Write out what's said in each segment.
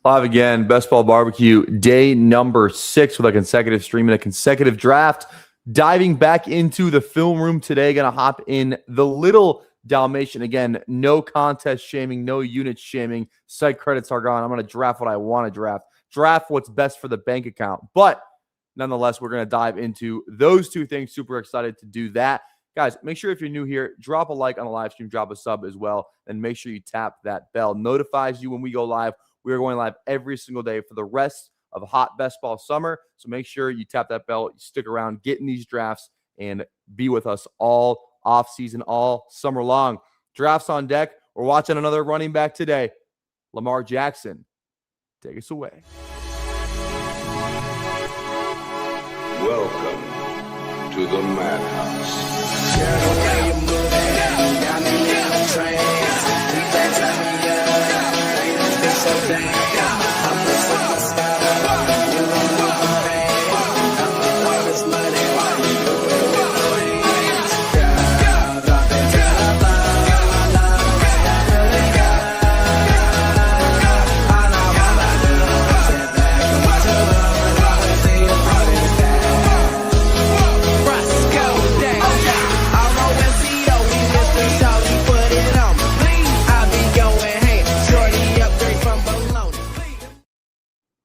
Live again, Best Ball Barbecue, day number 6 with a consecutive stream and a consecutive draft. Diving back into the film room today, going to hop in the little Dalmatian. Again, no contest shaming, no unit shaming. Site credits are gone. I'm going to draft what I want to draft. Draft what's best for the bank account. But nonetheless, we're going to dive into those two things. Super excited to do that. Guys, make sure if you're new here, drop a like on the live stream, drop a sub as well, and make sure you tap that bell. Notifies you when we go live. We are going live every single day for the rest of hot best ball summer. So make sure you tap that bell, you stick around, get in these drafts, and be with us all off season, all summer long. Drafts on deck. We're watching another running back today, Lamar Jackson. Take us away. Welcome to the Madhouse.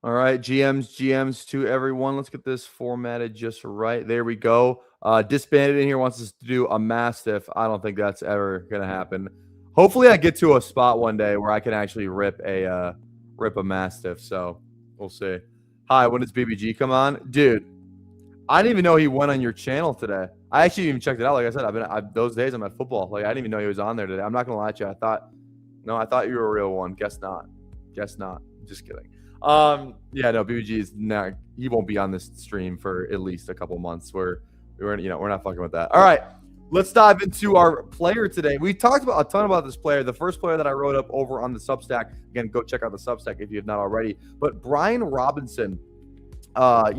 All right, GMs to everyone. Let's get this formatted just right. There we go. Disbanded in here wants us to do a Mastiff. I don't think that's ever going to happen. Hopefully I get to a spot one day where I can actually rip a Mastiff. So we'll see. Hi, when does BBG come on? Dude, I didn't even know he went on your channel today. I actually even checked it out. Like I said, those days I'm at football. Like I didn't even know he was on there today. I'm not going to lie to you. I thought you were a real one. Guess not. Just kidding. Yeah, no, BBG is not. He won't be on this stream for at least a couple months. We're not fucking with that. All right, let's dive into our player today. We talked a ton about this player. The first player that I wrote up over on the Substack. Again, go check out the Substack if you have not already. But Brian Robinson, I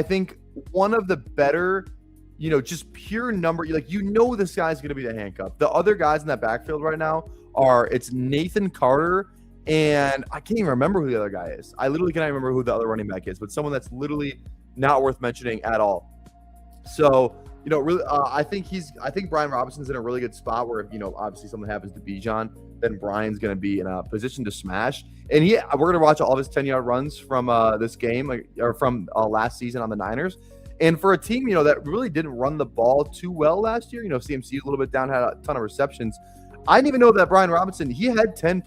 think one of the better, just pure number. This guy's going to be the handcuff. The other guys in that backfield right now it's Nathan Carter. And I can't even remember who the other guy is. I literally cannot remember who the other running back is, but someone that's literally not worth mentioning at all. So, really, I think Brian Robinson's in a really good spot where, if, obviously something happens to Bijan, then Brian's going to be in a position to smash. And we're going to watch all of his 10-yard runs from this game, or from last season on the Niners. And for a team, that really didn't run the ball too well last year, CMC a little bit down, had a ton of receptions. I didn't even know that Brian Robinson, he had 10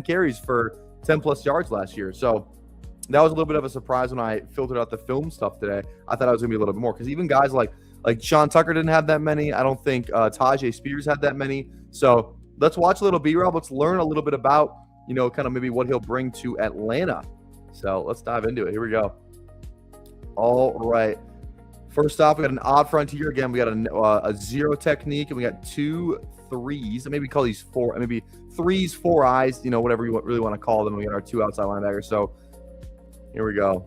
carries for 10 plus yards last year. So that was a little bit of a surprise when I filtered out the film stuff today. I thought I was going to be a little bit more, because even guys like Sean Tucker didn't have that many. I don't think Tajay Spears had that many. So let's watch a little B-Rob. Let's learn a little bit about, kind of maybe what he'll bring to Atlanta. So let's dive into it. Here we go. All right. First off, we got an odd frontier. Again, we got a zero technique, and we got 2 threes. Maybe call these 4, maybe threes, 4 eyes, whatever you really want to call them. We got our 2 outside linebackers. So here we go.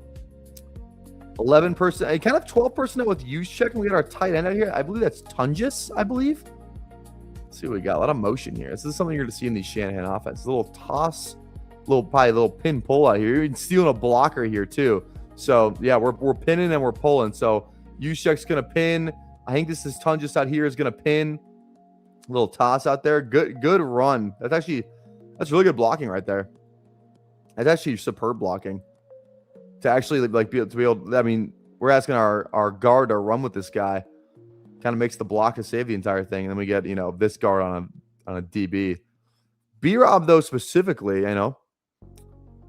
11%, kind of 12 personnel with use check. And we got our tight end out here. I believe that's Tungus, I believe. Let's see what we got. A lot of motion here. This is something you're going to see in the Shanahan offense. A little toss, little pin pull out here. You're even stealing a blocker here too. So yeah, we're pinning and we're pulling. So use check's going to pin. I think this is Tungus out here is going to pin. Little toss out there. Good run. That's really good blocking right there. That's actually superb blocking. To actually be able. I mean, we're asking our guard to run with this guy. Kind of makes the block to save the entire thing. And then we get, this guard on a DB. B-Rob though specifically,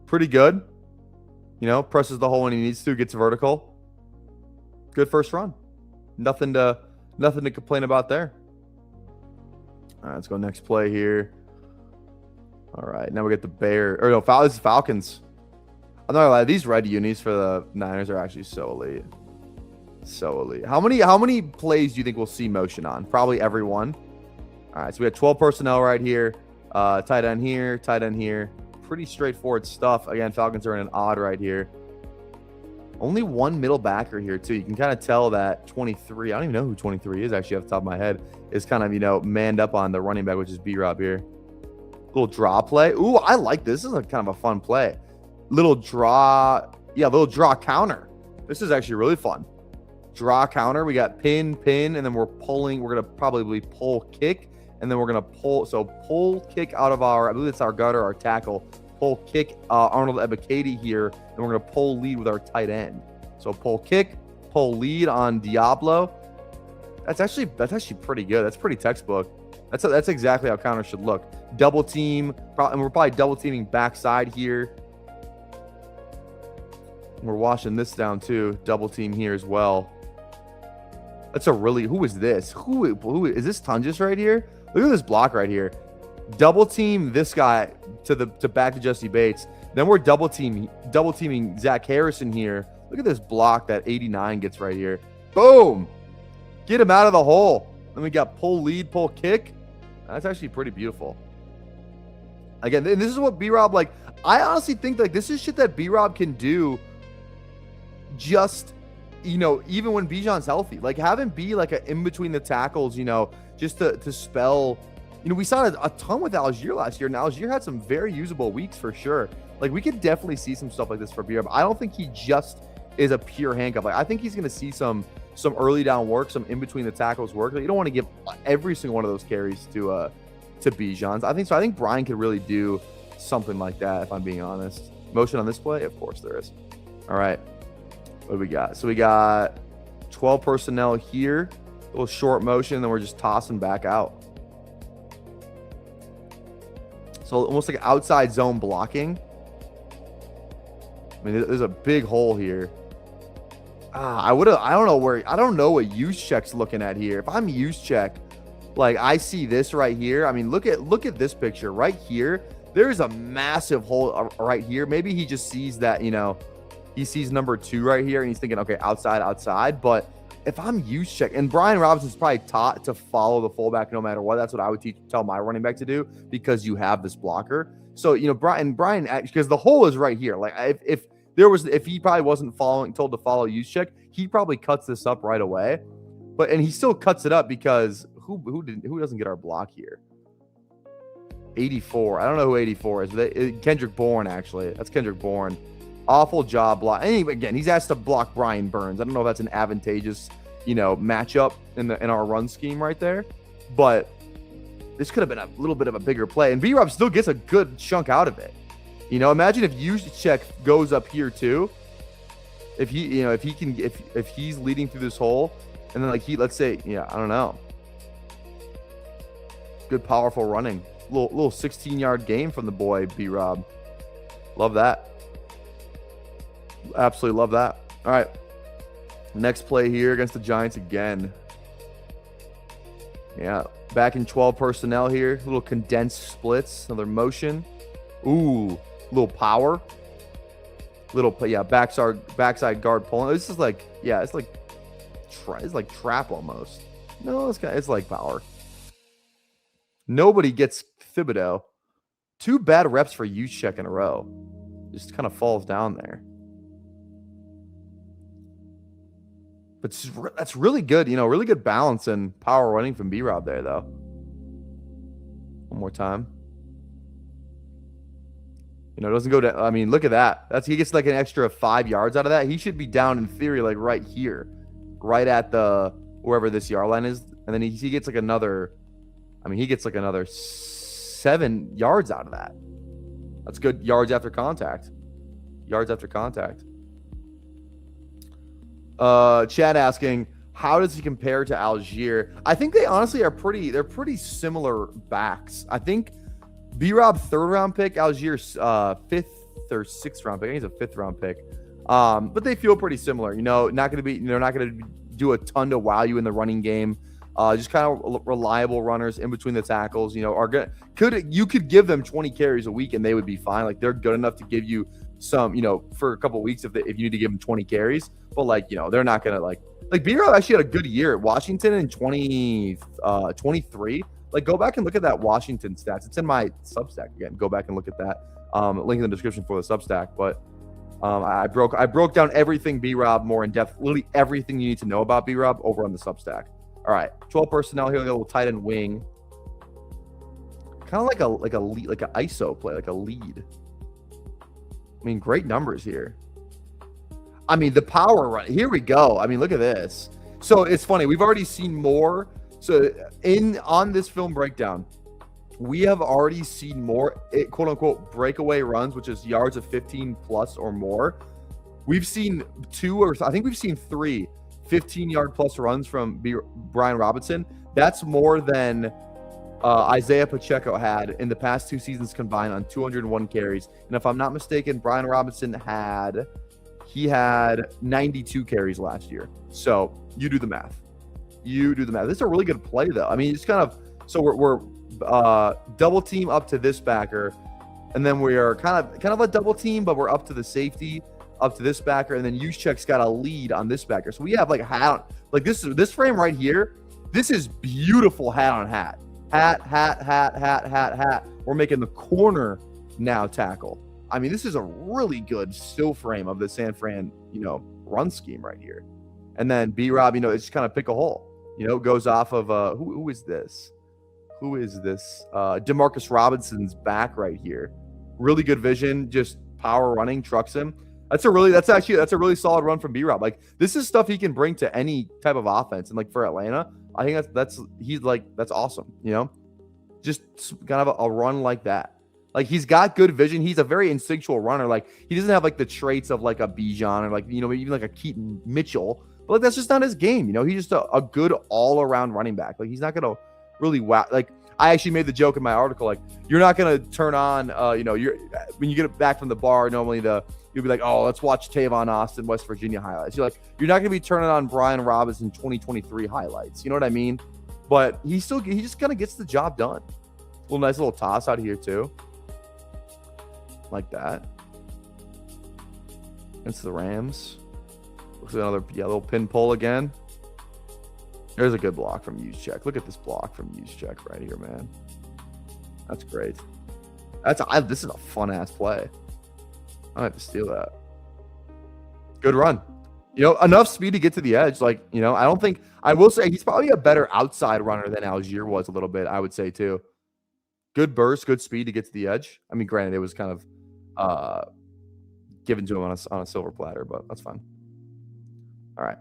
pretty good. Presses the hole when he needs to, gets vertical. Good first run. Nothing to complain about there. All right, let's go next play here. All right, now we get the this is Falcons. I'm not gonna lie, these red unis for the Niners are actually so elite. So elite. How many plays do you think we'll see motion on? Probably every one. All right, so we have 12 personnel right here. Tight end here, tight end here. Pretty straightforward stuff. Again, Falcons are in an odd right here. Only one middle backer here, too. You can kind of tell that 23, I don't even know who 23 is, actually, off the top of my head, is kind of, manned up on the running back, which is B-Rob here. Little draw play. Ooh, I like this. This is a kind of a fun play. Little draw. Yeah, little draw counter. This is actually really fun. Draw counter. We got pin, and then we're pulling. We're going to probably pull kick, and then we're going to pull. So pull kick out of our, I believe it's our gutter, our tackle. Pull kick Arnold Ebiketie here, and we're going to pull lead with our tight end. So pull kick, pull lead on Diablo. That's actually pretty good. That's pretty textbook. That's exactly how counter should look. Double team, and we're probably double teaming backside here. We're washing this down too. Double team here as well. That's a really, who is this? Who is this? Tungus right here? Look at this block right here. Double team this guy to back to Jesse Bates. Then we're double teaming Zach Harrison here. Look at this block that 89 gets right here. Boom! Get him out of the hole. Then we got pull lead, pull kick. That's actually pretty beautiful. Again, and this is what B-Rob, like, I honestly think like this is shit that B-Rob can do just, you know, even when Bijan's healthy. Like, have him be like a in between the tackles, you know, just to spell. You know, we saw it a ton with Algier last year, and Algier had some very usable weeks for sure. Like, we could definitely see some stuff like this for B-Rob. I don't think he just is a pure handcuff. Like, I think he's going to see some early down work, some in between the tackles work. Like, you don't want to give every single one of those carries to Bijan's. I think so. I think Brian could really do something like that, if I'm being honest. Motion on this play? Of course there is. All right. What do we got? So we got 12 personnel here. A little short motion, and then we're just tossing back out. So almost like outside zone blocking. I mean, there's a big hole here. I don't know what use check's looking at here. If I'm use check, like I see this right here. I mean, look at this picture right here. There's a massive hole right here. Maybe he just sees that, you know, he sees number 2 right here and he's thinking, okay, outside. But if I'm use check, and Brian Robinson's probably taught to follow the fullback no matter what. That's what I would tell my running back to do, because you have this blocker. So, you know, Brian, because the hole is right here. Like if he probably wasn't told to follow use check, he probably cuts this up right away. And he still cuts it up because who doesn't get our block here? 84. I don't know who 84 is. Kendrick Bourne, actually. That's Kendrick Bourne. Awful job block. Anyway, again, he's asked to block Brian Burns. I don't know if that's an advantageous, you know, matchup in our run scheme right there, but this could have been a little bit of a bigger play, and B-Rob still gets a good chunk out of it. You know, imagine if use check goes up here too. If he's leading through this hole, and then like let's say, yeah, I don't know. Good powerful running. Little 16-yard game from the boy B-Rob. Love that. Absolutely love that. All right. Next play here against the Giants again. Yeah. Back in 12 personnel here. Little condensed splits. Another motion. Ooh. Little power. Backside guard pulling. This is like, yeah, it's like trap almost. No, it's like power. Nobody gets Thibodeau. 2 bad reps for use check in a row. Just kind of falls down there. But that's really good, you know, really good balance and power running from B-Rob there, though. One more time. You know, it doesn't go down. I mean, look at that. He gets like an extra 5 yards out of that. He should be down in theory, like right here, right at the wherever this yard line is. And then he gets like another. I mean, he gets like another 7 yards out of that. That's good yards after contact. Yards after contact. Chad asking, how does he compare to Algier? I think they honestly are pretty similar backs. I think B-Rob 3rd round pick, Algier's 5th or 6th round pick. I think he's a 5th round pick. But they feel pretty similar. You know, they're not gonna do a ton to wow you in the running game. Just kind of reliable runners in between the tackles. You know, you could give them 20 carries a week and they would be fine. Like, they're good enough to give you some, you know, for a couple of weeks if you need to give them 20 carries. But like, you know, they're not gonna like B-Rob actually had a good year at Washington in 2023. Like, go back and look at that Washington stats. It's in my Substack again. Go back and look at that. Link in the description for the Substack. But I broke down everything B-Rob more in depth. Literally everything you need to know about B-Rob over on the Substack. All right, 12 personnel here. A little tight end wing. Kind of like a lead, like an ISO play, like a lead. I mean, great numbers here. I mean, the power run. Here we go. I mean, look at this. So it's funny. We've already seen more. So on this film breakdown, we have already seen more quote unquote breakaway runs, which is yards of 15 plus or more. We've seen I think we've seen 3 15-yard plus runs from Brian Robinson. That's more than Isaiah Pacheco had in the past 2 seasons combined on 201 carries. And if I'm not mistaken, Brian Robinson had 92 carries last year. So you do the math. This is a really good play, though. I mean, it's kind of so we're double team up to this backer, and then we are kind of a double team, but we're up to the safety, up to this backer, and then Juszczyk's got a lead on this backer. So we have like this frame right here. This is beautiful hat on hat. Hat. We're making the corner now tackle. I mean, this is a really good still frame of the San Fran, run scheme right here. And then B-Rob, it's just kind of pick a hole. Goes off of who is this? Who is this? Demarcus Robinson's back right here. Really good vision, just power running, trucks him. That's a really solid run from B-Rob. Like, this is stuff he can bring to any type of offense. And like for Atlanta, I think that's awesome. Just kind of a run like that. Like, he's got good vision. He's a very instinctual runner. Like, he doesn't have like the traits of like a Bijan or like, even like a Keaton Mitchell. But like, that's just not his game. He's just a good all around running back. Like, he's not going to really like, I actually made the joke in my article, like, you're not going to turn on, when you get it back from the bar, normally you'll be like, oh, let's watch Tavon Austin, West Virginia highlights. You're not going to be turning on Brian Robinson 2023 highlights. You know what I mean? But he just kind of gets the job done. Nice little toss out here too. Like that. Against the Rams. Looks like another little pin pull again. There's a good block from Juszczyk. Look at this block from Juszczyk right here, man. That's great. This is a fun ass play. I have to steal that. Good run. Enough speed to get to the edge. Like, I will say he's probably a better outside runner than Algier was a little bit, I would say too. Good burst, good speed to get to the edge. I mean, granted, it was kind of given to him on a silver platter, but that's fine. All right.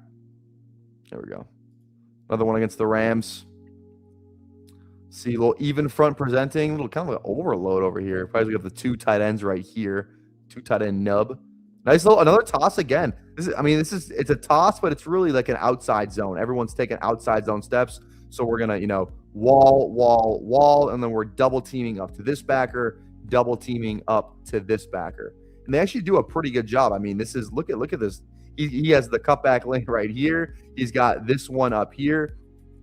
There we go. Another one against the Rams. See, a little even front presenting, little kind of like overload over here. Probably got the 2 tight ends right here. 2 tight end nub. Nice little another toss again. It's a toss, but it's really like an outside zone. Everyone's taking outside zone steps. So we're gonna, wall, and then we're double teaming up to this backer, double teaming up to this backer. And they actually do a pretty good job. I mean, this is look at this. He has the cutback lane right here. He's got this one up here.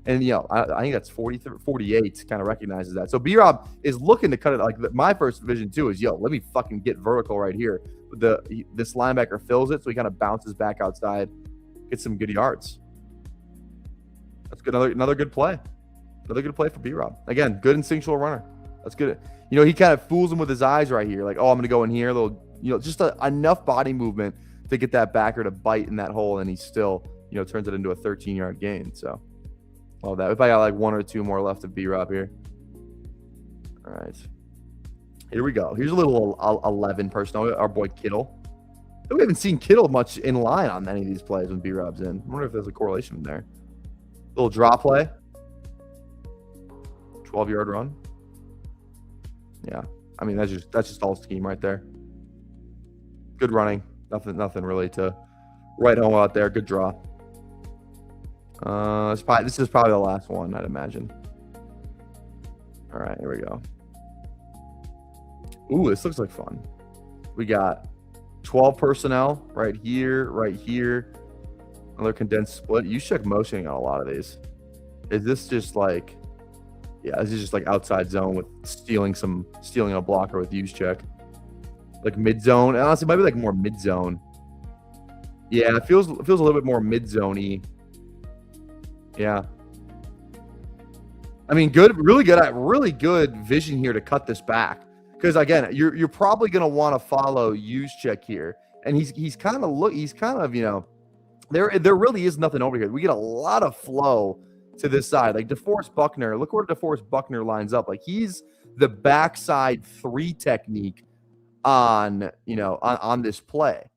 And, I think that's 48 kind of recognizes that. So B-Rob is looking to cut it. Like, my first vision, too, is, let me fucking get vertical right here. This linebacker fills it, so he kind of bounces back outside, gets some good yards. That's good. Another good play. Another good play for B-Rob. Again, good instinctual runner. That's good. He kind of fools him with his eyes right here. Like, oh, I'm going to go in here. A little, just enough body movement to get that backer to bite in that hole, and he still, turns it into a 13-yard gain. So, love that. If I got like 1 or 2 more left of B-Rob here. All right. Here we go. Here's a little 11 personnel. Our boy Kittle. We haven't seen Kittle much in line on any of these plays when B-Rob's in. I wonder if there's a correlation there. Little draw play. 12-yard run. Yeah. I mean, that's just all scheme right there. Good running. Nothing really to write home out there. Good draw. This is probably the last one, I'd imagine. All right, here we go. Ooh, this looks like fun. We got 12 personnel right here. Another condensed split. Juszczyk motioning on a lot of these. Is this just like, this is just like outside zone with stealing a blocker with Juszczyk. Like mid zone. Honestly, it might be like more mid zone. Yeah, it feels a little bit more mid zone-y. Yeah. I mean, really good vision here to cut this back. Because again, you're probably going to want to follow Juszczyk here, and he's kind of there really is nothing over here. We get a lot of flow to this side. Like DeForest Buckner, look where DeForest Buckner lines up. Like he's the backside 3 technique on this play.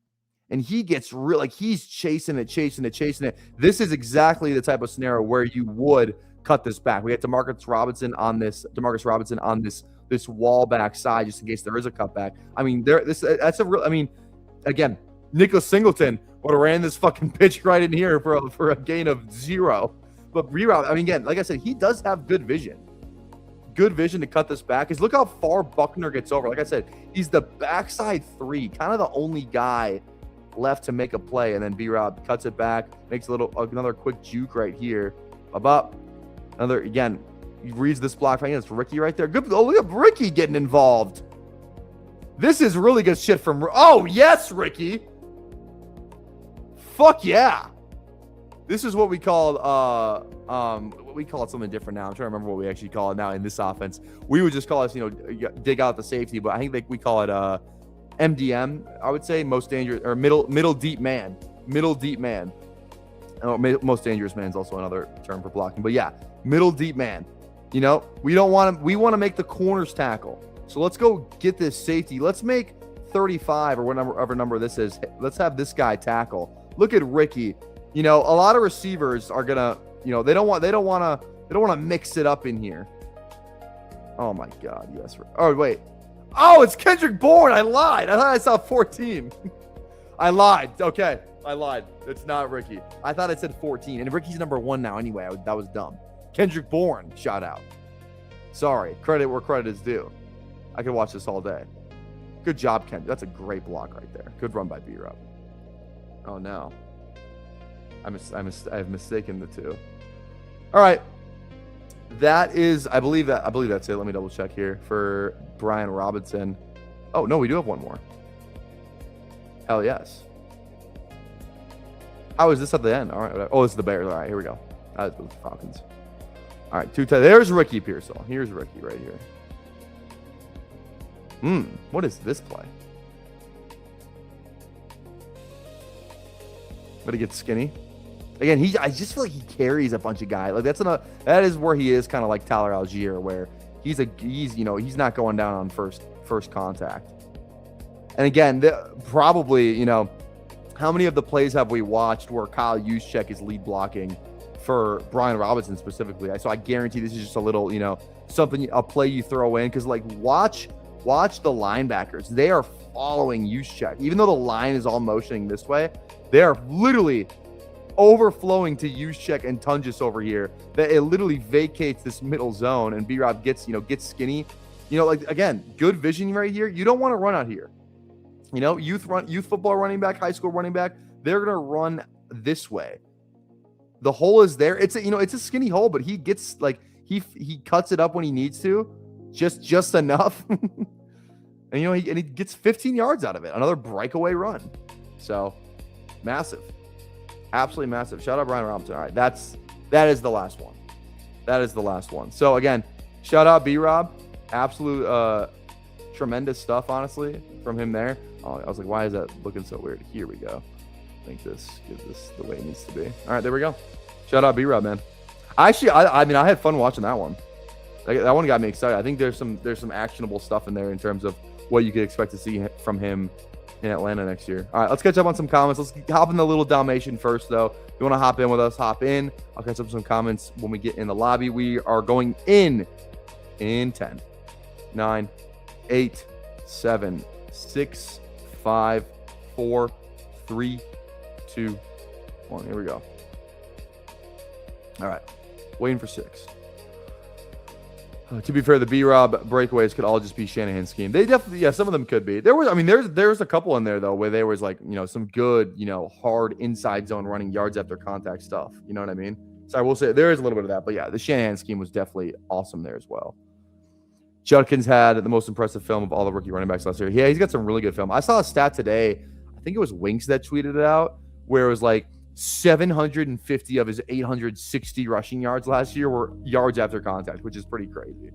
And he gets real, like he's chasing it. This is exactly the type of scenario where you would cut this back. We had Demarcus Robinson on this wall back side just in case there is a cutback. I mean, again, Nicholas Singleton would have ran this fucking pitch right in here for a gain of 0. But reroute, I mean, again, like I said, he does have good vision to cut this back. Because look how far Buckner gets over. Like I said, he's the backside 3, kind of the only guy left to make a play, and then B-Rob cuts it back, makes another quick juke right here. Another, again, he reads this block. It's Ricky right there. Good. Oh, look at Ricky getting involved. This is really good shit from. Oh yes, Ricky. Fuck yeah. This is what we call we call it something different now. I'm trying to remember what we actually call it now in this offense. We would just call it, dig out the safety, but I think we call it MDM. I would say most dangerous, or middle deep man. Oh, most dangerous man is also another term for blocking, but yeah, middle deep man. We want to make the corners tackle. So let's go get this safety. Let's make 35 or whatever number this is. Let's have this guy tackle. Look at Ricky. A lot of receivers are gonna, they don't want to mix it up in here. Oh my God, yes. Oh wait. Oh, it's Kendrick Bourne. I lied. I thought I saw 14. I lied. Okay, I lied. It's not Ricky. I thought I said 14, and Ricky's number 1 now. Anyway, that was dumb. Kendrick Bourne, shout out. Sorry, credit where credit is due. I could watch this all day. Good job, Kendrick. That's a great block right there. Good run by B-Rob. Oh no. I've mistaken the two. All right. That is, I believe that's it. Let me double check here for Brian Robinson. Oh no, we do have one more. Hell yes. How is this at the end? All right. Oh, this is the Bears. All right, here we go. That was the Falcons. All right, there's Ricky Pearsall. Here's Ricky right here. What is this play? But he gets skinny. Again, I just feel like he carries a bunch of guys. Like that is where he is kind of like Tyler Algier, where he's not going down on first contact. And again, probably, how many of the plays have we watched where Kyle Juszczyk is lead blocking for Brian Robinson specifically? So I guarantee this is just a little, a play you throw in, because like watch the linebackers. They are following Juszczyk. Even though the line is all motioning this way, they are literally overflowing to Juszczyk and Tungus over here, that it literally vacates this middle zone, and B-Rob gets skinny. Like, again, good vision right here. You don't want to run out here. Youth football running back, high school running back, they're going to run this way. The hole is there. It's a skinny hole, but he gets he cuts it up when he needs to, just enough. And he gets 15 yards out of it. Another breakaway run. So massive. Absolutely massive. Shout out Brian Robinson. All right, that is the last one. So again, shout out B-Rob. Absolute tremendous stuff, honestly, from him there. Oh, I was like, why is that looking so weird? Here we go. I think this gives this the way it needs to be. All right, there we go. Shout out B-Rob, man. I had fun watching that one. That one got me excited. I think there's some actionable stuff in there in terms of what you could expect to see from him in Atlanta next year. All right, let's catch up on some comments. Let's hop in the little Dalmatian first, though. If you want to hop in with us, hop in. I'll catch up with some comments when we get in the lobby. We are going in 10, 9, 8, 7, 6, 5, 4, 3, 2, 1. Here we go. All right, waiting for 6. To be fair, the B-Rob breakaways could all just be Shanahan's scheme. They definitely, some of them could be. There's a couple in there though where there was some good, hard inside zone running yards after contact stuff. You know what I mean? So I will say there is a little bit of that, but yeah, the Shanahan scheme was definitely awesome there as well. Judkins had the most impressive film of all the rookie running backs last year. Yeah, he's got some really good film. I saw a stat today. I think it was Winks that tweeted it out, where it was like 750 of his 860 rushing yards last year were yards after contact, which is pretty crazy.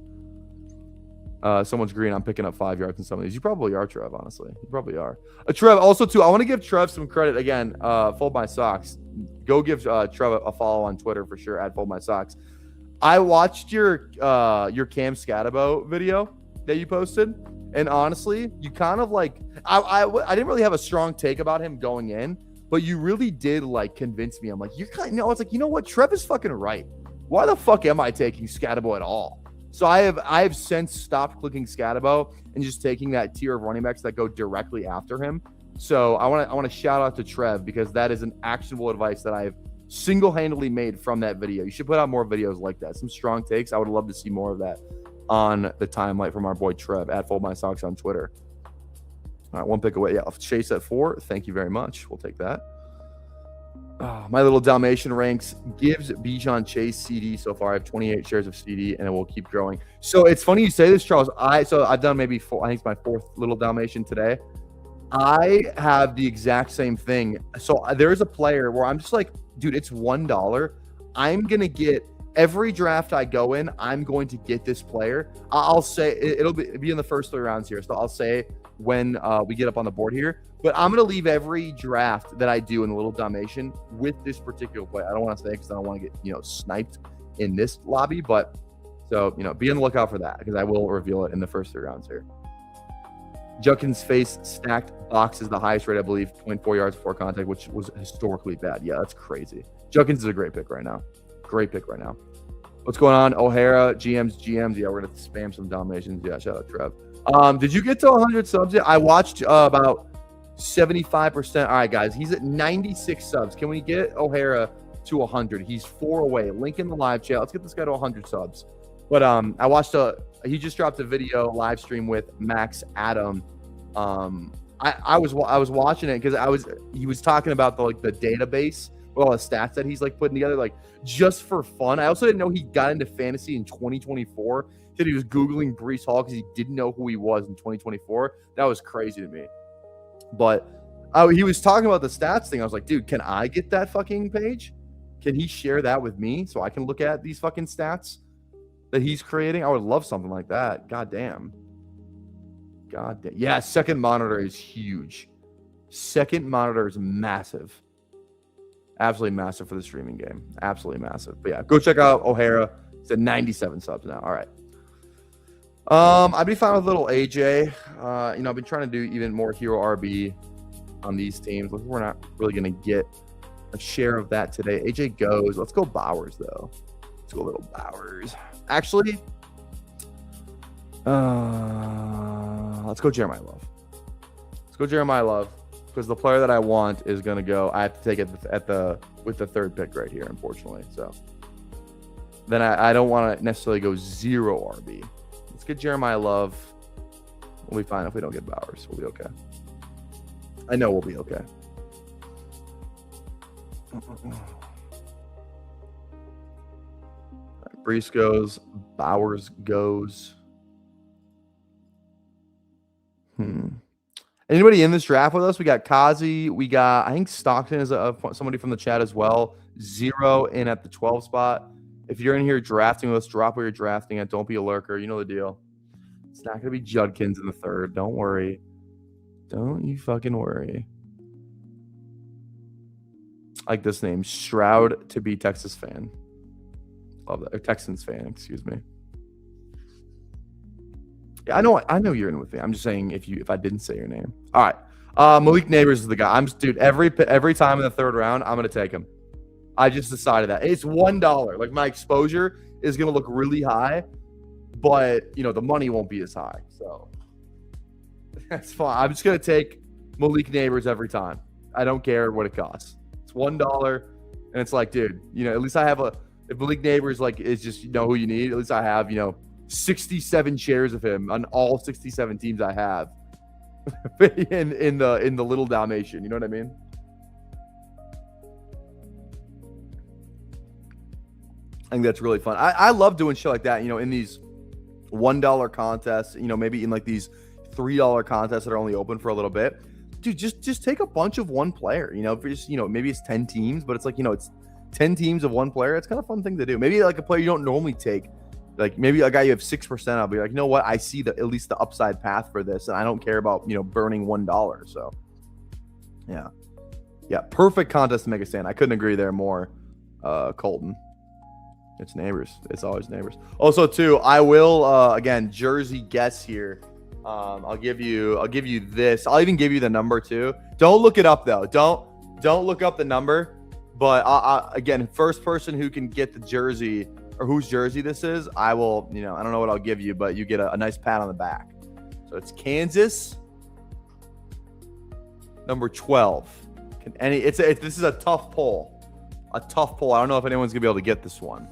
Someone's green. I'm picking up 5 yards in some of these. You probably are, Trev, honestly. You probably are. Trev, also, too, I want to give Trev some credit. Again, Fold My Socks. Go give Trev a follow on Twitter for sure, at Fold My Socks. I watched your Cam Scatabo video that you posted, and honestly, you kind of like I didn't really have a strong take about him going in, but you really did like convince me. I'm like, you're kind of, I was like, you know what, Trev is fucking right. Why the fuck am I taking Scatabo at all? So I have since stopped clicking Scatabo and just taking that tier of running backs that go directly after him. So I want to shout out to Trev because that is an actionable advice that I've single-handedly made from that video. You should put out more videos like that. Some strong takes. I would love to see more of that on the timeline from our boy Trev at Fold My Socks on Twitter. All right, one pick away. Yeah, Chase at 4. Thank you very much. We'll take that. My little Dalmatian ranks gives Bijan Chase CD so far. I have 28 shares of CD, and it will keep growing. So it's funny you say this, Charles. I've done maybe 4. I think it's my 4th little Dalmatian today. I have the exact same thing. So there is a player where I'm just like, dude, it's $1. I'm going to get every draft I go in, I'm going to get this player. I'll say it'll be in the first 3 rounds here. So I'll say when we get up on the board here, but I'm going to leave every draft that I do in the little Dalmatian with this particular player. I don't want to say because I don't want to get, sniped in this lobby, but so, be on the lookout for that because I will reveal it in the first 3 rounds here. Judkins face stacked box is the highest rate, I believe, 0.4 yards before contact, which was historically bad. Yeah, that's crazy. Judkins is a great pick right now. Great pick right now. What's going on? O'Hara, GMs. Yeah, we're going to spam some dominations. Yeah, shout out Trev. Did you get to 100 subs yet? I watched about 75%. All right, guys, he's at 96 subs. Can we get O'Hara to 100? He's 4 away. Link in the live chat. Let's get this guy to 100 subs. But I watched he just dropped a video live stream with Max Adam. I was watching it because he was talking about the database with all the stats that he's putting together just for fun. I also didn't know he got into fantasy in 2024. He said he was Googling Breece Hall because he didn't know who he was in 2024. That was crazy to me. But he was talking about the stats thing. I was like, dude, can I get that fucking page? Can he share that with me so I can look at these fucking stats that he's creating? I would love something like that. God damn. Yeah, second monitor is huge. Second monitor is massive. Absolutely massive for the streaming game. Absolutely massive. But yeah, go check out O'Hara. It's at 97 subs now. All right. I'd be fine with little AJ. I've been trying to do even more hero RB on these teams. We're not really going to get a share of that today. AJ goes. Let's go Bowers, though. Let's go little Bowers. Actually, let's go Jeremiah Love. Let's go Jeremiah Love because the player that I want is going to go. I have to take it with the 3rd pick right here, unfortunately. So then I don't want to necessarily go 0 RB. Let's get Jeremiah Love. We'll be fine if we don't get Bowers. We'll be okay. I know we'll be okay. Breece goes. Bowers goes. Anybody in this draft with us? We got Kazi. We got, I think Stockton is somebody from the chat as well. 0 in at the 12 spot. If you're in here drafting with us, drop where you're drafting at. Don't be a lurker. You know the deal. It's not going to be Judkins in the 3rd. Don't worry. Don't you fucking worry. I like this name. Shroud to be Texas fan. Love that. Or Texans fan, excuse me. Yeah, I know you're in with me. I'm just saying if I didn't say your name. All right. Malik Neighbors is the guy. Dude, every time in the 3rd round, I'm gonna take him. I just decided that. It's $1. My exposure is gonna look really high, but the money won't be as high. So that's fine. I'm just gonna take Malik Neighbors every time. I don't care what it costs. It's $1, and it's dude, at least I have if Malik Neighbors is just who you need, at least I have, 67 shares of him on all 67 teams I have in the little Dalmatian. You know what I mean? I think that's really fun. I love doing shit like that, in these $1 contests, maybe in these $3 contests that are only open for a little bit. Dude, just take a bunch of one player, if it's, maybe it's 10 teams, but it's it's 10 teams of one player. It's kind of a fun thing to do. Maybe a player you don't normally take. Maybe a guy you have 6%, I'll be you know what? I see at least the upside path for this, and I don't care about, burning $1. So, yeah, perfect contest to make a stand. I couldn't agree there more, Colton. It's neighbors. It's always neighbors. Also, too, I will again jersey guess here. I'll give you this. I'll even give you the number too. Don't look it up though. Don't look up the number. But again, first person who can get the jersey or whose jersey this is, I will. I don't know what I'll give you, but you get a nice pat on the back. So it's Kansas, number 12. This is a tough poll. A tough poll. I don't know if anyone's gonna be able to get this one.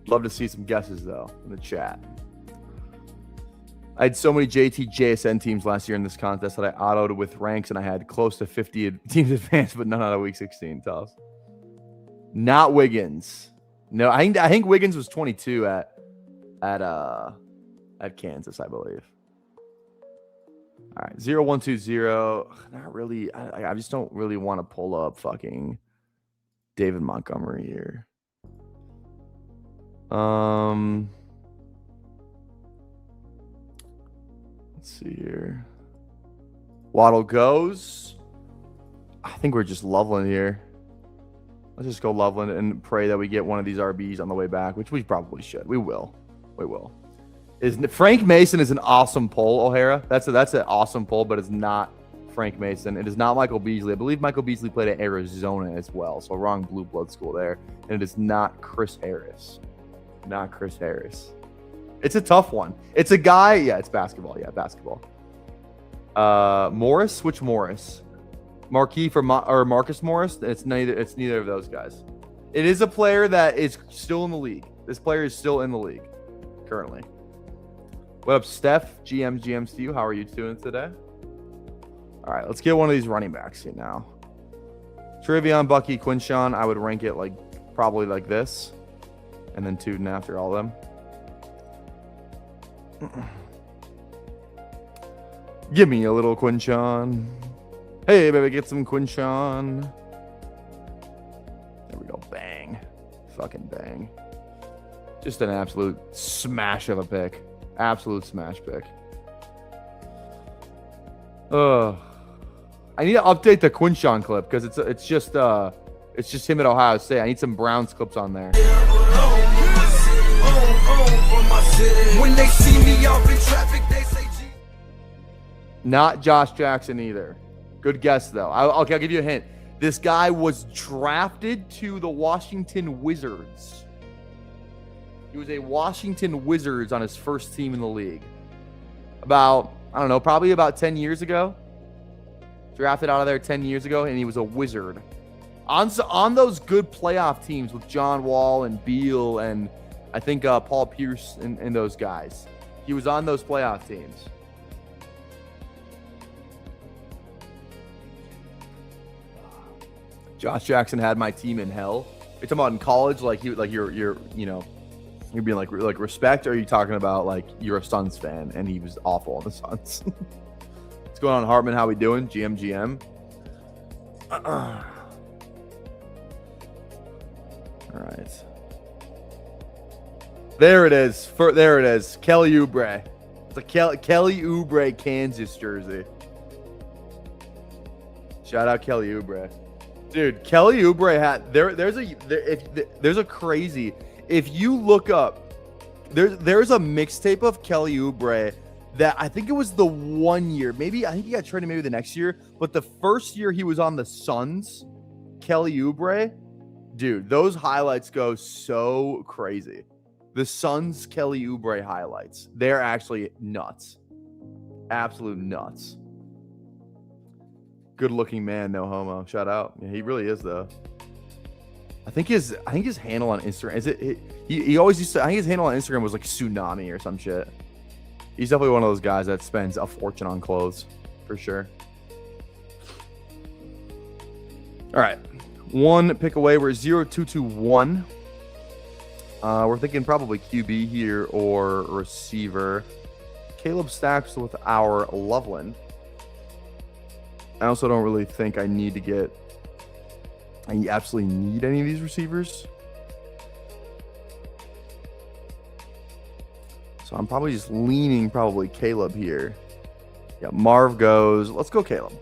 Love to see some guesses though in the chat. I had so many JT JSN teams last year in this contest that I autoed with ranks, and I had close to 50 teams advanced, but none out of week 16. Tough. Not Wiggins. No, I think Wiggins was 22 at Kansas, I believe. All right, 0120. Not really. I just don't really want to pull up fucking David Montgomery here. Let's see here. Waddle goes. I think we're just Loveland here. Let's just go Loveland and pray that we get one of these RBs on the way back, which we probably should. We will. Frank Mason is an awesome pull, O'Hara. That's an awesome pull, but it's not Frank Mason. It is not Michael Beasley. I believe Michael Beasley played at Arizona as well, so wrong blue blood school there. And it is not Chris Harris. Not Chris Harris. It's a tough one. It's a guy. Yeah, it's basketball. Yeah, basketball. Morris? Which Morris? Marquis or Marcus Morris? It's neither of those guys. It is a player that is still in the league. This player is still in the league currently. What up, Steph? GMs to you. How are you doing today? All right, let's get one of these running backs here now. Trevion, Bucky, Quinshawn. I would rank it probably like this. And then Tuden after all of them. Give me a little Quinshawn. Hey, baby, get some Quinshawn. There we go. Bang. Fucking bang. Just an absolute smash of a pick. Absolute smash pick. I need to update the Quinshawn clip because it's just him at Ohio State. I need some Browns clips on there. When they see me off in traffic, they say G. Not Josh Jackson either. Good guess though. I'll give you a hint. This guy was drafted to the Washington Wizards. He was a Washington Wizards on his first team in the league. Probably about 10 years ago. Drafted out of there 10 years ago, and he was a Wizard. On those good playoff teams with John Wall and Beal and I think Paul Pierce and those guys. He was on those playoff teams. Josh Jackson had my team in hell. You're talking about in college, you're being like respect, or are you talking about you're a Suns fan and he was awful on the Suns? What's going on, Hartman? How we doing? GM. All right. There it is. Kelly Oubre. It's a Kelly Oubre Kansas jersey. Shout out Kelly Oubre. Dude, Kelly Oubre had there's a crazy. If you look up, there's a mixtape of Kelly Oubre that I think it was the 1 year. I think he got traded maybe the next year, but the first year he was on the Suns, Kelly Oubre, dude, those highlights go so crazy. The Suns Kelly Oubre highlights, they're actually nuts. Absolute nuts. Good looking man, no homo. Shout out. Yeah, he really is though. I think his handle on Instagram is it. He always used to. I think his handle on Instagram was like Tsunami or some shit. He's definitely one of those guys that spends a fortune on clothes, for sure. All right, one pick away. We're 0-2-2-1. We're thinking probably QB here or receiver. Caleb stacks with our Loveland. I also don't really think I absolutely need any of these receivers. So I'm probably just leaning Caleb here. Yeah, Marv goes. Let's go Caleb.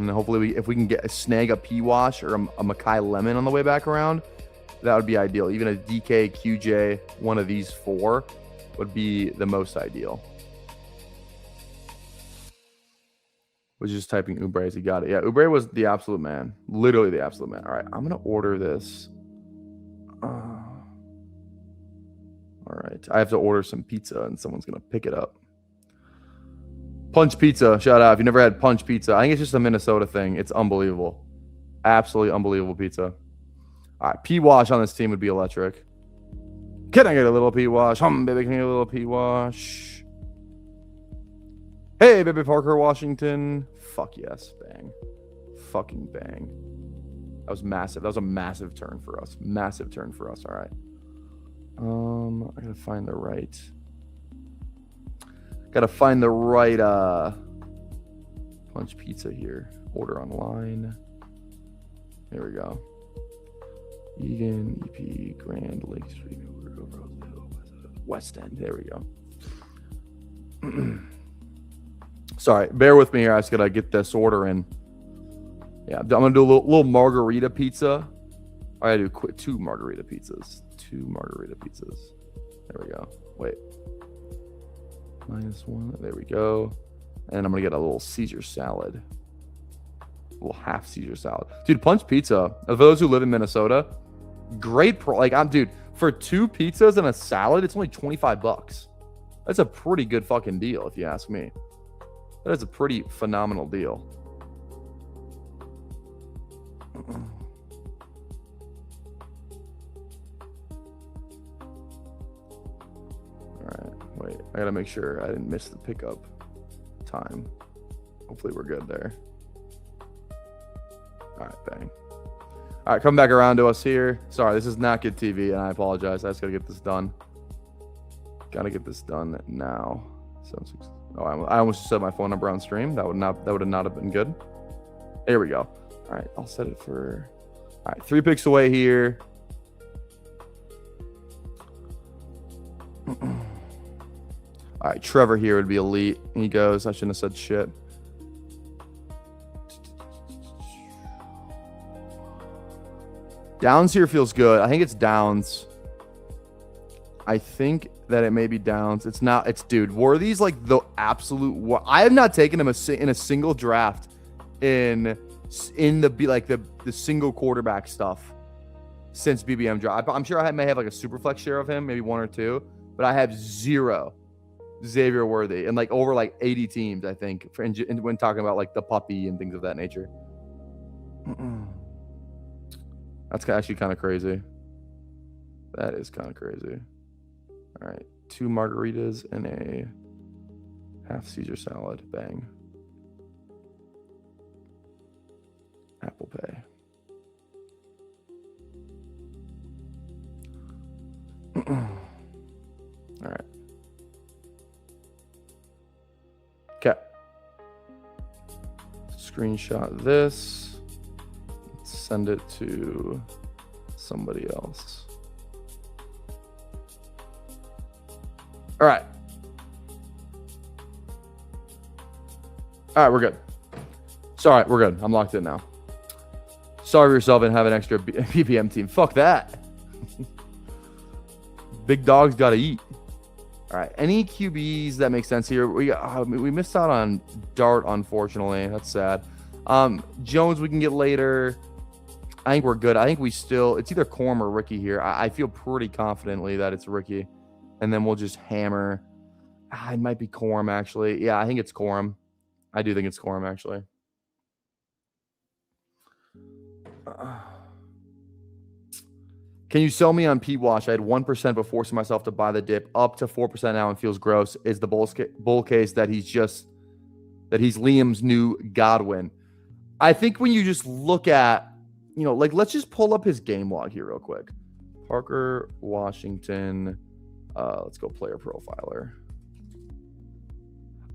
And then hopefully, if we can snag a P-Wash or a Makai Lemon on the way back around, that would be ideal. Even a DK, QJ, one of these 4 would be the most ideal. Was just typing Ubre. He got it. Yeah, Ubre was the absolute man. Literally the absolute man. All right, I'm going to order this. All right, I have to order some pizza, and someone's going to pick it up. Punch Pizza, shout out. If you never had Punch Pizza, I think it's just a Minnesota thing. It's unbelievable. Absolutely unbelievable pizza. All right, P-Wash on this team would be electric. Can I get a little P-Wash? Baby, can I get a little P-Wash? Hey, baby Parker Washington. Fuck yes, bang. Fucking bang. That was massive. That was a massive turn for us. Massive turn for us, all right. I gotta find the right... Gotta find the right Punch Pizza here. Order online. There we go. Egan, EP, Grand Lake Street, West End. There we go. Sorry, bear with me here. I just gotta get this order in. Yeah, I'm gonna do a little margarita pizza. I gotta do 2 margarita pizzas. 2 margarita pizzas. There we go. Wait. -1. There we go. And I'm gonna get a little Caesar salad. A little half Caesar salad. Dude, Punch Pizza. For those who live in Minnesota, great dude, for 2 pizzas and a salad, it's only $25. That's a pretty good fucking deal, if you ask me. That is a pretty phenomenal deal. Alright, wait. I gotta make sure I didn't miss the pickup time. Hopefully we're good there. Alright, bang. Alright, come back around to us here. Sorry, this is not good TV, and I apologize. I just gotta get this done. Gotta get this done now. Oh, I almost said my phone number on stream. That would not have been good. There we go. All right, I'll set it for... All right, 3 picks away here. All right, Trevor here would be elite. He goes. I shouldn't have said shit. Downs here feels good. I think it's Downs. I think that it may be Downs. It's not. It's dude. Were these like the absolute? I have not taken him in a single draft in the single quarterback stuff since BBM draft. I'm sure I may have like a super flex share of him, maybe 1 or 2, but I have 0 Xavier Worthy and like over like 80 teams. I think when talking about like the puppy and things of that nature. That's actually kind of crazy. That is kind of crazy. All right, 2 margaritas and a half Caesar salad. Bang. Apple Pay. All right. Okay. Screenshot this. Send it to somebody else. All right. All right, we're good. Sorry, we're good. I'm locked in now. Sorry for yourself and have an extra PPM team. Fuck that. Big dogs got to eat. All right. Any QBs that make sense here? We missed out on Dart, unfortunately. That's sad. Jones we can get later. I think we're good. I think it's either Corm or Ricky here. I feel pretty confidently that it's Ricky. And then we'll just hammer. It might be Corm, actually. Yeah, I think it's Corm. I do think it's Corm, actually. Can you sell me on P-Wash? I had 1% but forcing myself to buy the dip up to 4% now and feels gross. Is the bull case that he's Liam's new Godwin? I think when you just look at, let's just pull up his game log here real quick. Parker Washington. Let's go player profiler.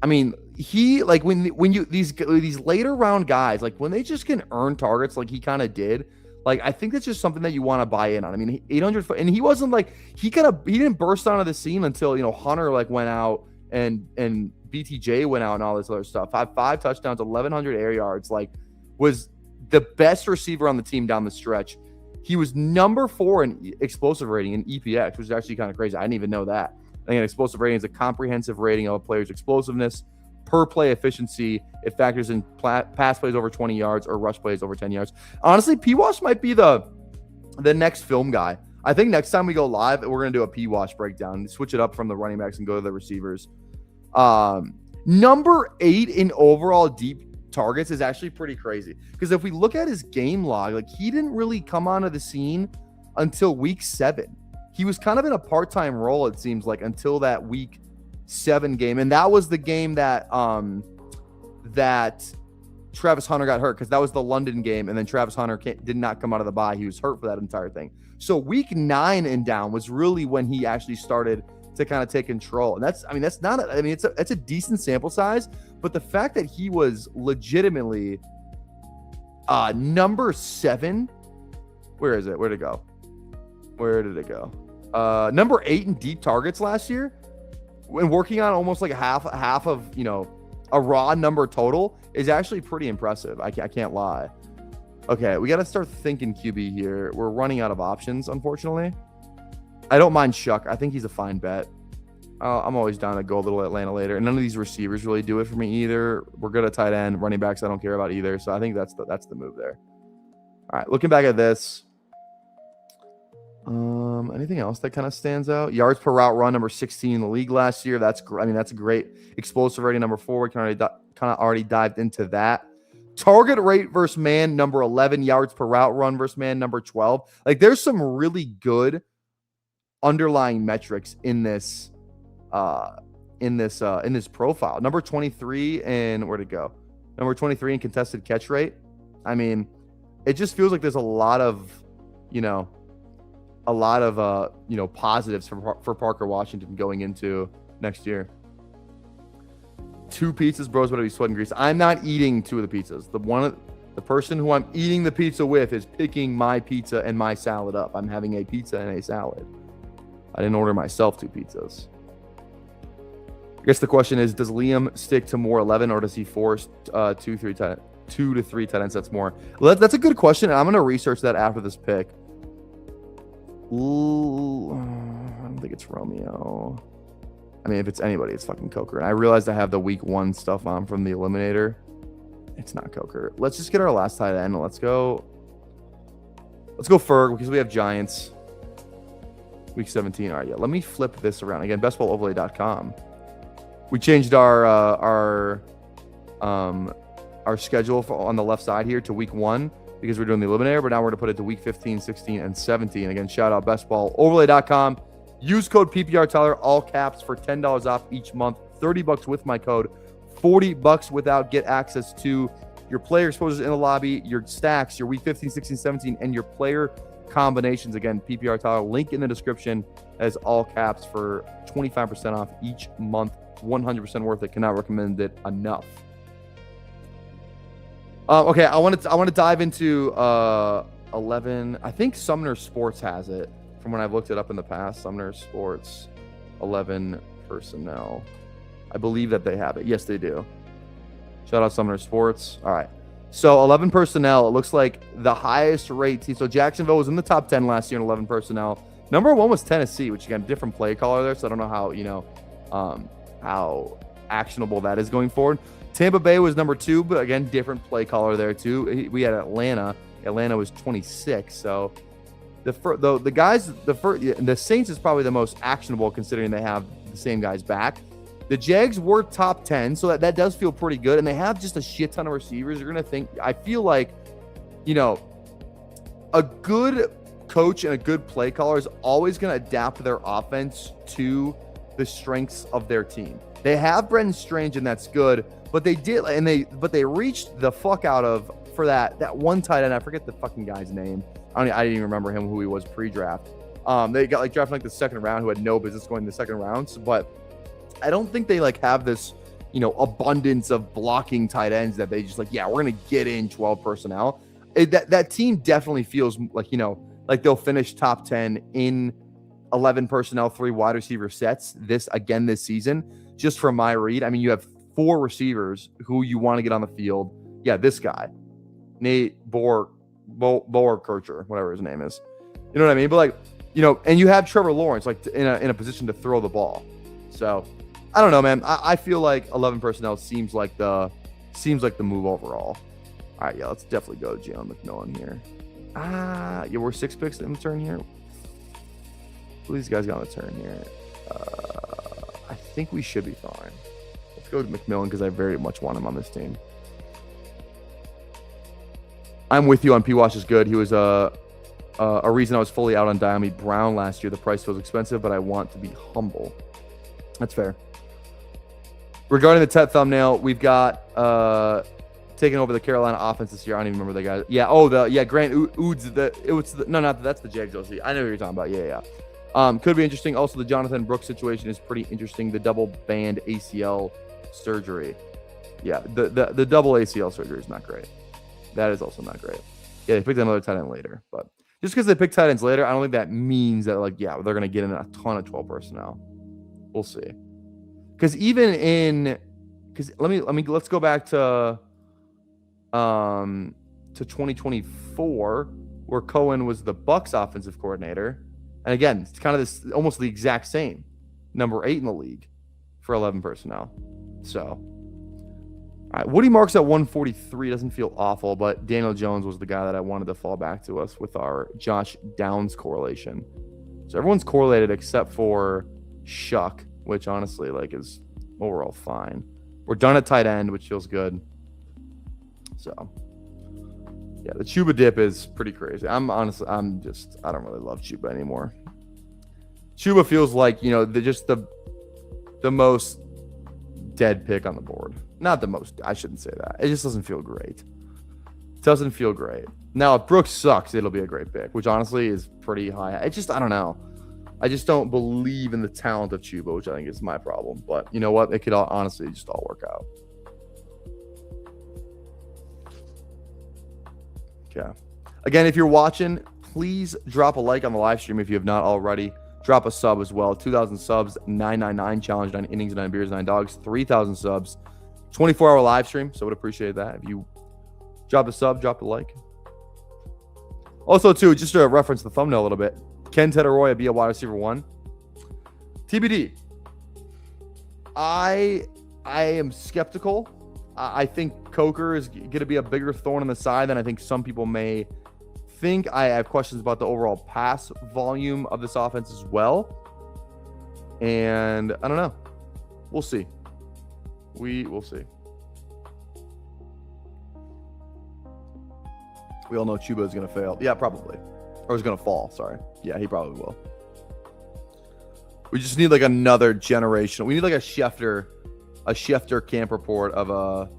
I mean, he when you these later round guys, like when they just can earn targets like he kind of did, like I think that's just something that you want to buy in on. I mean, 800 and he wasn't like he didn't burst onto the scene until Hunter went out and BTJ went out and all this other stuff. 5 touchdowns, 1,100 air yards. Like was the best receiver on the team down the stretch. He was number 4 in explosive rating in EPX, which is actually kind of crazy. I didn't even know that. Again, explosive rating is a comprehensive rating of a player's explosiveness, per play efficiency. It factors in pass plays over 20 yards or rush plays over 10 yards. Honestly, P-Wash might be the next film guy. I think next time we go live, we're going to do a P-Wash breakdown, switch it up from the running backs and go to the receivers. Number 8 in overall deep targets is actually pretty crazy, because if we look at his game log, like, he didn't really come onto the scene until week 7. He was kind of in a part-time role, it seems like, until that week 7 game, and that was the game that that Travis Hunter got hurt, because that was the London game, and then Travis Hunter did not come out of the bye. He was hurt for that entire thing. So week 9 and down was really when he actually started to kind of take control. And that's it's a decent sample size, but the fact that he was legitimately number 7, where is it? Where'd it go? Where did it go? Number 8 in deep targets last year, when working on almost like half of, a raw number total, is actually pretty impressive. I can't lie. Okay, we got to start thinking QB here. We're running out of options, unfortunately. I don't mind Shuck. I think he's a fine bet. I'm always down to go a little Atlanta later. And none of these receivers really do it for me either. We're good at tight end. Running backs, I don't care about either. So I think that's the move there. All right, looking back at this. Anything else that kind of stands out? Yards per route run, number 16 in the league last year. That's a great. Explosive rating, number 4. We kind of already dived into that. Target rate versus man, number 11. Yards per route run versus man, number 12. Like, there's some really good underlying metrics in this profile. Number 23, and where'd it go? Number 23 in contested catch rate. I mean, it just feels like there's a lot of positives for Parker Washington going into next year. 2 pizzas, bros, but it'll be sweat and grease. I'm not eating 2 of the pizzas. The person who I'm eating the pizza with is picking my pizza and my salad up. I'm having a pizza and a salad. I didn't order myself 2 pizzas. I guess the question is, does Liam stick to more 11, or does he force 2 to 3 tight end sets more? Well, that's a good question, and I'm going to research that after this pick. Ooh, I don't think it's Romeo. I mean, if it's anybody, it's fucking Coker. And I realized I have the week 1 stuff on from the Eliminator. It's not Coker. Let's just get our last tight end. Let's go Ferg, because we have Giants. Week 17. All right, yeah. Let me flip this around. Again, bestballoverlay.com. We changed our schedule on the left side here to week 1, because we're doing the Eliminator, but now we're going to put it to week 15, 16, and 17. Again, shout out bestballoverlay.com. Use code PPR Tyler, all caps, for $10 off each month. $30 with my code. $40 without. Get access to your player exposures in the lobby, your stacks, your week 15, 16, 17, and your player combinations. Again, PPR Tyler, link in the description, as all caps for 25% off each month. 100% worth it. Cannot recommend it enough. Okay, I want to dive into 11. I think Sumner Sports has it from when I've looked it up in the past. Sumner Sports 11 personnel. I believe that they have it. Yes, they do. Shout out Sumner Sports. All right. So 11 personnel, it looks like the highest rate team. So Jacksonville was in the top 10 last year in 11 personnel. Number 1 was Tennessee, which, again, different play caller there. So I don't know how actionable that is going forward. Tampa Bay was number 2, but again, different play caller there too. We had Atlanta. Atlanta was 26. So the Saints is probably the most actionable, considering they have the same guys back. The Jags were top 10, so that does feel pretty good. And they have just a shit ton of receivers. You're going to think, I feel like, a good coach and a good play caller is always going to adapt their offense to the strengths of their team. They have Brendan Strange, and that's good. But they reached the fuck out of, for that one tight end. I forget the fucking guy's name. I didn't even remember who he was pre-draft. They got drafted the second round, who had no business going in the second rounds. But I don't think they have this, abundance of blocking tight ends that they just we're gonna get in 12 personnel. That team definitely feels like they'll finish top 10 in 11 personnel, 3 wide receiver sets this season. Just from my read, I mean, you have 4 receivers who you want to get on the field. Yeah, this guy. Nate Boerkircher, whatever his name is. You know what I mean? But like, and you have Trevor Lawrence like in a position to throw the ball. So I don't know, man. I feel like 11 personnel seems like the move overall. All right, yeah, let's definitely go Jalen McMillan here. Yeah, we're 6 picks in the turn here. These guys got on the turn here. I think we should be fine. Let's go to McMillan because I very much want him on this team. I'm with you on P-Wash is good. He was a reason I was fully out on Diami Brown last year. The price feels expensive, but I want to be humble. That's fair. Regarding the Tet thumbnail, we've got taking over the Carolina offense this year. I don't even remember the guy. Yeah, Grant Oods. That's the Jags OC. I know what you're talking about. Yeah. Could be interesting. Also, the Jonathan Brooks situation is pretty interesting. The double band ACL surgery. Yeah, the double ACL surgery is not great. That is also not great. Yeah, they picked another tight end later, but just because they picked tight ends later, I don't think that means that they're gonna get in a ton of 12 personnel. We'll see. Because let's go back to 2024 where Cohen was the Bucs offensive coordinator. And again, it's kind of this almost the exact same. Number 8 in the league for 11 personnel. So, all right, Woody Marks at 143 doesn't feel awful, but Daniel Jones was the guy that I wanted to fall back to us with our Josh Downs correlation. So everyone's correlated except for Shuck, which honestly is overall fine. We're done at tight end, which feels good. So, yeah, the Chuba dip is pretty crazy. I don't really love Chuba anymore. Chuba feels like, the most dead pick on the board. Not the most, I shouldn't say that. It just doesn't feel great. Now, if Brooks sucks, it'll be a great pick, which honestly is pretty high. I don't know. I just don't believe in the talent of Chuba, which I think is my problem. But you know what? It could honestly just all work out. Okay. Again, if you're watching, please drop a like on the live stream if you have not already. Drop a sub as well. 2,000 subs, 999 challenge, 9 innings, 9 beers, 9 dogs. 3,000 subs, 24-hour live stream. So I would appreciate that. If you drop a sub, drop a like. Also, too, just to reference the thumbnail a little bit, can Tetairoa be a wide receiver 1? TBD. I am skeptical. I think Coker is going to be a bigger thorn in the side than I think some people may think. I have questions about the overall pass volume of this offense as well. And I don't know. We'll see. We will see. We all know Chuba is going to fail. Yeah, probably. Or is going to fall, sorry. Yeah, he probably will. We just need another generation. We need a Schefter camp report of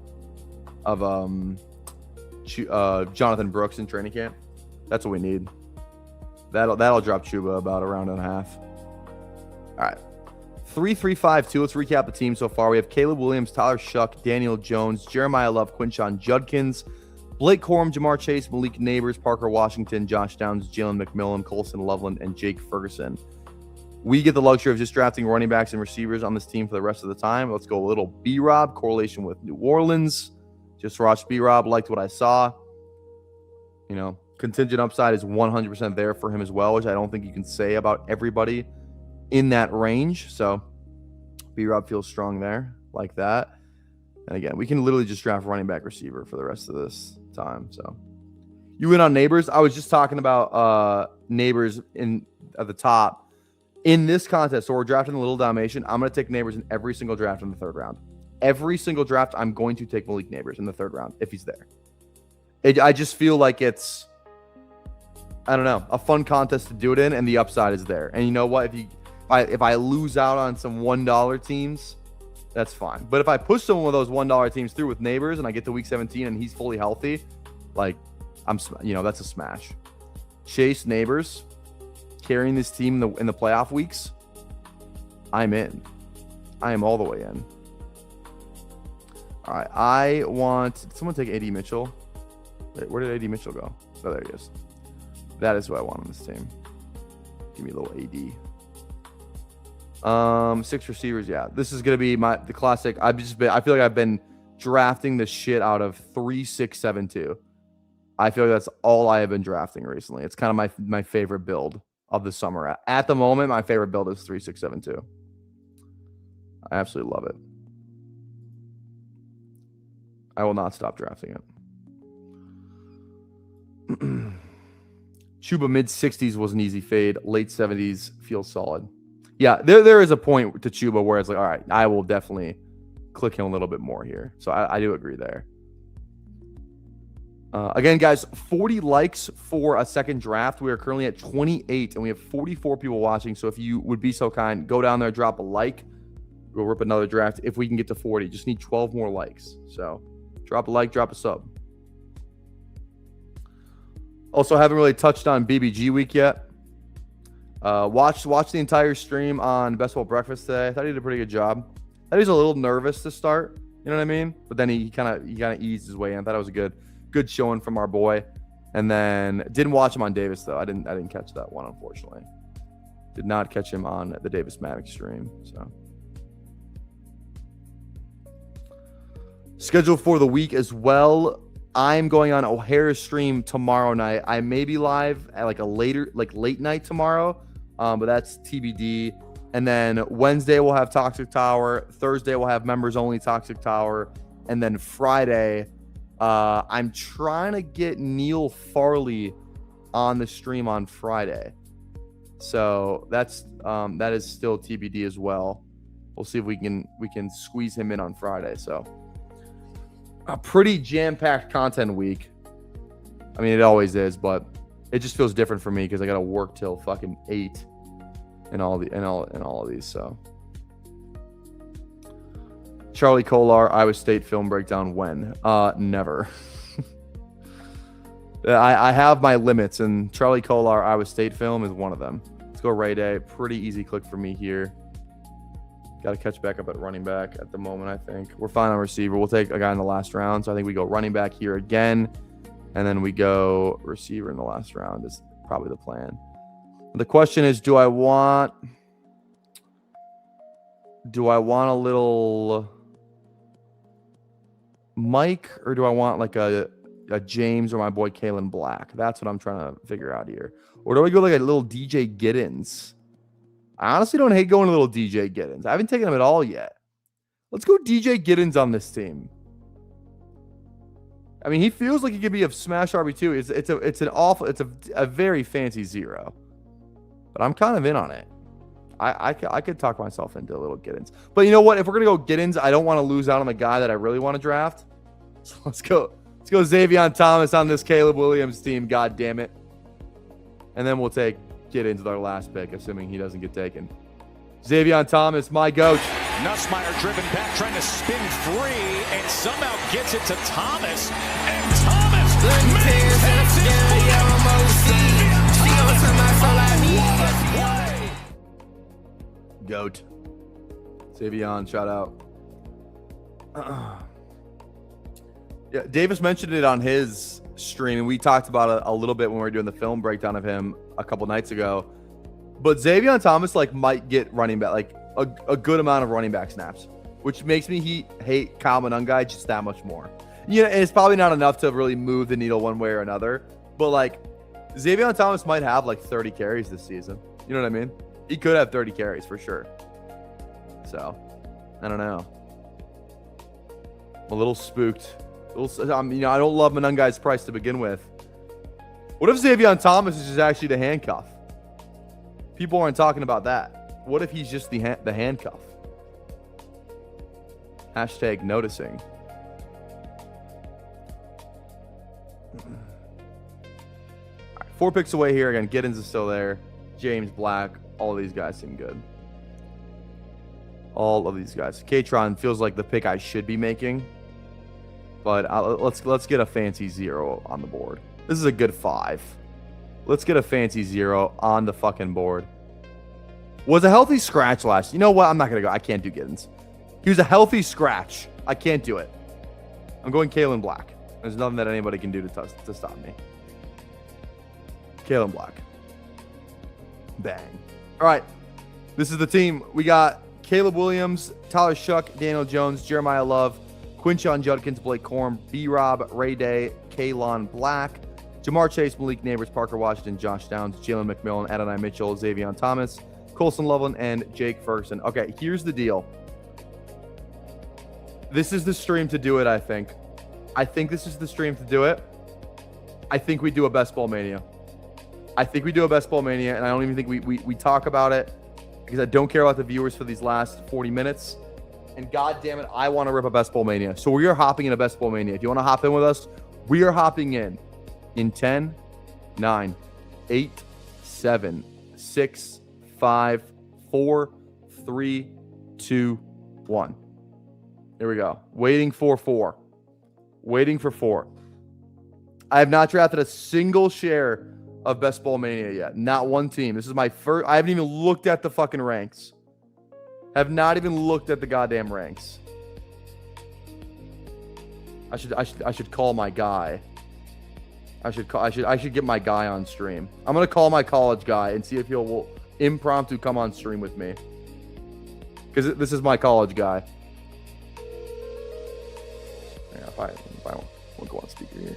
Jonathan Brooks in training camp. That's what we need. That'll drop Chuba about a round and a half. All right. 3-3-5-2. Let's recap the team so far. We have Caleb Williams, Tyler Shuck, Daniel Jones, Jeremiah Love, Quinshon Judkins, Blake Corum, Jamar Chase, Malik Neighbors, Parker Washington, Josh Downs, Jalen McMillan, Colson Loveland, and Jake Ferguson. We get the luxury of just drafting running backs and receivers on this team for the rest of the time. Let's go a little B-Rob, correlation with New Orleans. Just watched B-Rob, liked what I saw. Contingent upside is 100% there for him as well, which I don't think you can say about everybody in that range. So B-Rob feels strong there, like that. And again, we can literally just draft running back receiver for the rest of this time. So you win on Neighbors. I was just talking about Neighbors at the top. In this contest, so we're drafting the Little Dalmatian. I'm going to take Neighbors in every single draft in the 3rd round. Every single draft, I'm going to take Malik Neighbors in the 3rd round if he's there. I just feel like it's, I don't know, a fun contest to do it in, and the upside is there. And you know what? If I lose out on some $1 teams, that's fine. But if I push some of those $1 teams through with Neighbors and I get to week 17 and he's fully healthy, that's a smash. Chase Neighbors carrying this team in the playoff weeks, I'm in. I am all the way in. All right, did someone take A.D. Mitchell? Wait, where did A.D. Mitchell go? Oh, there he is. That is what I want on this team. Give me a little A.D. 6 receivers, yeah. This is gonna be the classic. I feel like I've been drafting the shit out of 3-6-7-2. I feel like that's all I have been drafting recently. It's kind of my favorite build of the summer. At the moment, my favorite build is 3672. I absolutely love it. I will not stop drafting it. Chuba mid 60s was an easy fade. Late 70s feels solid. Yeah, there is a point to Chuba where it's like, all right, I will definitely click him a little bit more here. So I do agree there. Again, guys, 40 likes for a second draft. We are currently at 28, and we have 44 people watching. So if you would be so kind, go down there, drop a like. We'll rip another draft if we can get to 40. Just need 12 more likes. So drop a like, drop a sub. Also, haven't really touched on BBG week yet. Watched the entire stream on Best Ball Breakfast today. I thought he did a pretty good job. I thought he was a little nervous to start. You know what I mean? But then he kind of eased his way in. I thought it was a good showing from our boy. And then didn't watch him on Davis though. I didn't catch that one, unfortunately. Did not catch him on the Davis Maddox stream. So schedule for the week as well. I'm going on O'Hara's stream tomorrow night. I may be live at like late night tomorrow, but that's TBD. And then Wednesday we'll have Toxic Tower. Thursday we'll have members only Toxic Tower. And then Friday, I'm trying to get Neil Farley on the stream on Friday. So that is still TBD as well. We'll see if we can squeeze him in on Friday. So a pretty jam-packed content week. I mean, it always is, but it just feels different for me because I got to work till fucking 8 and all of these. So Charlie Kolar, Iowa State film breakdown when? Never. I have my limits, and Charlie Kolar, Iowa State film is one of them. Let's go Ray Day. Pretty easy click for me here. Got to catch back up at running back at the moment, I think. We're fine on receiver. We'll take a guy in the last round. So I think we go running back here again. And then we go receiver in the last round is probably the plan. The question is, do I want a little Mike, or do I want like a James or my boy Kalen Black? That's what I'm trying to figure out here. Or do I go like a little DJ Giddens? I honestly don't hate going a little DJ Giddens. I haven't taken him at all yet. Let's go DJ Giddens on this team. I mean, he feels like he could be a smash RB2. It's a very fancy zero, but I'm kind of in on it. I could talk myself into a little Giddens. But you know what? If we're gonna go Giddens, I don't want to lose out on the guy that I really want to draft. So let's go Xavier Thomas on this Caleb Williams team. God damn it! And then we'll take Giddens with our last pick, assuming he doesn't get taken. Xavier Thomas, my goat. Nussmeier driven back, trying to spin free, and somehow gets it to Thomas. And Thomas makes it. Goat. Xavier, shout out. Yeah, Davis mentioned it on his stream, and we talked about it a little bit when we were doing the film breakdown of him a couple nights ago. But Xavier Thomas might get running back, like a good amount of running back snaps, which makes me hate Kyle Monungai just that much more. You know, and it's probably not enough to really move the needle one way or another. But Xavier Thomas might have 30 carries this season. You know what I mean? He could have 30 carries for sure. So, I don't know. I'm a little spooked. I don't love Monungai's price to begin with. What if Xavier Thomas is just actually the handcuff? People aren't talking about that. What if he's just the handcuff? Hashtag noticing. All right, 4 picks away here. Again, Giddens is still there. James Black. All of these guys seem good. All of these guys. Katron feels like the pick I should be making. But let's get a fancy 0 on the board. This is a good 5. Let's get a fancy 0 on the fucking board. Was a healthy scratch last. You know what? I'm not going to go. I can't do Giddens. He was a healthy scratch. I can't do it. I'm going Kalen Black. There's nothing that anybody can do to stop me. Kalen Black. Bang. All right. This is the team. We got Caleb Williams, Tyler Shuck, Daniel Jones, Jeremiah Love, Quinshon Judkins, Blake Corum, B-Rob, Ray Day, Kalon Black, Jamar Chase, Malik Neighbors, Parker Washington, Josh Downs, Jalen McMillan, Adonai Mitchell, Xavier Thomas, Colson Loveland, and Jake Ferguson. Okay, here's the deal. This is the stream to do it, I think. I think this is the stream to do it. I think we do a Best Ball Mania. I think we do a Best Ball Mania, and I don't even think we talk about it because I don't care about the viewers for these last 40 minutes. And God damn it, I want to rip a Best Ball Mania. So we are hopping in a Best Ball Mania. If you want to hop in with us, we are hopping in 10, 9, 8, 7, 6, 5, 4, 3, 2, 1. Here we go. Waiting for 4. Waiting for 4. I have not drafted a single share of Best Ball Mania yet. Not one team. This is my first. I haven't even looked at the fucking ranks. Have not even looked at the goddamn ranks. I should call my guy. I should get my guy on stream. I'm gonna call my college guy and see if will impromptu come on stream with me. Because this is my college guy. Yeah, if I won't go on speaker here.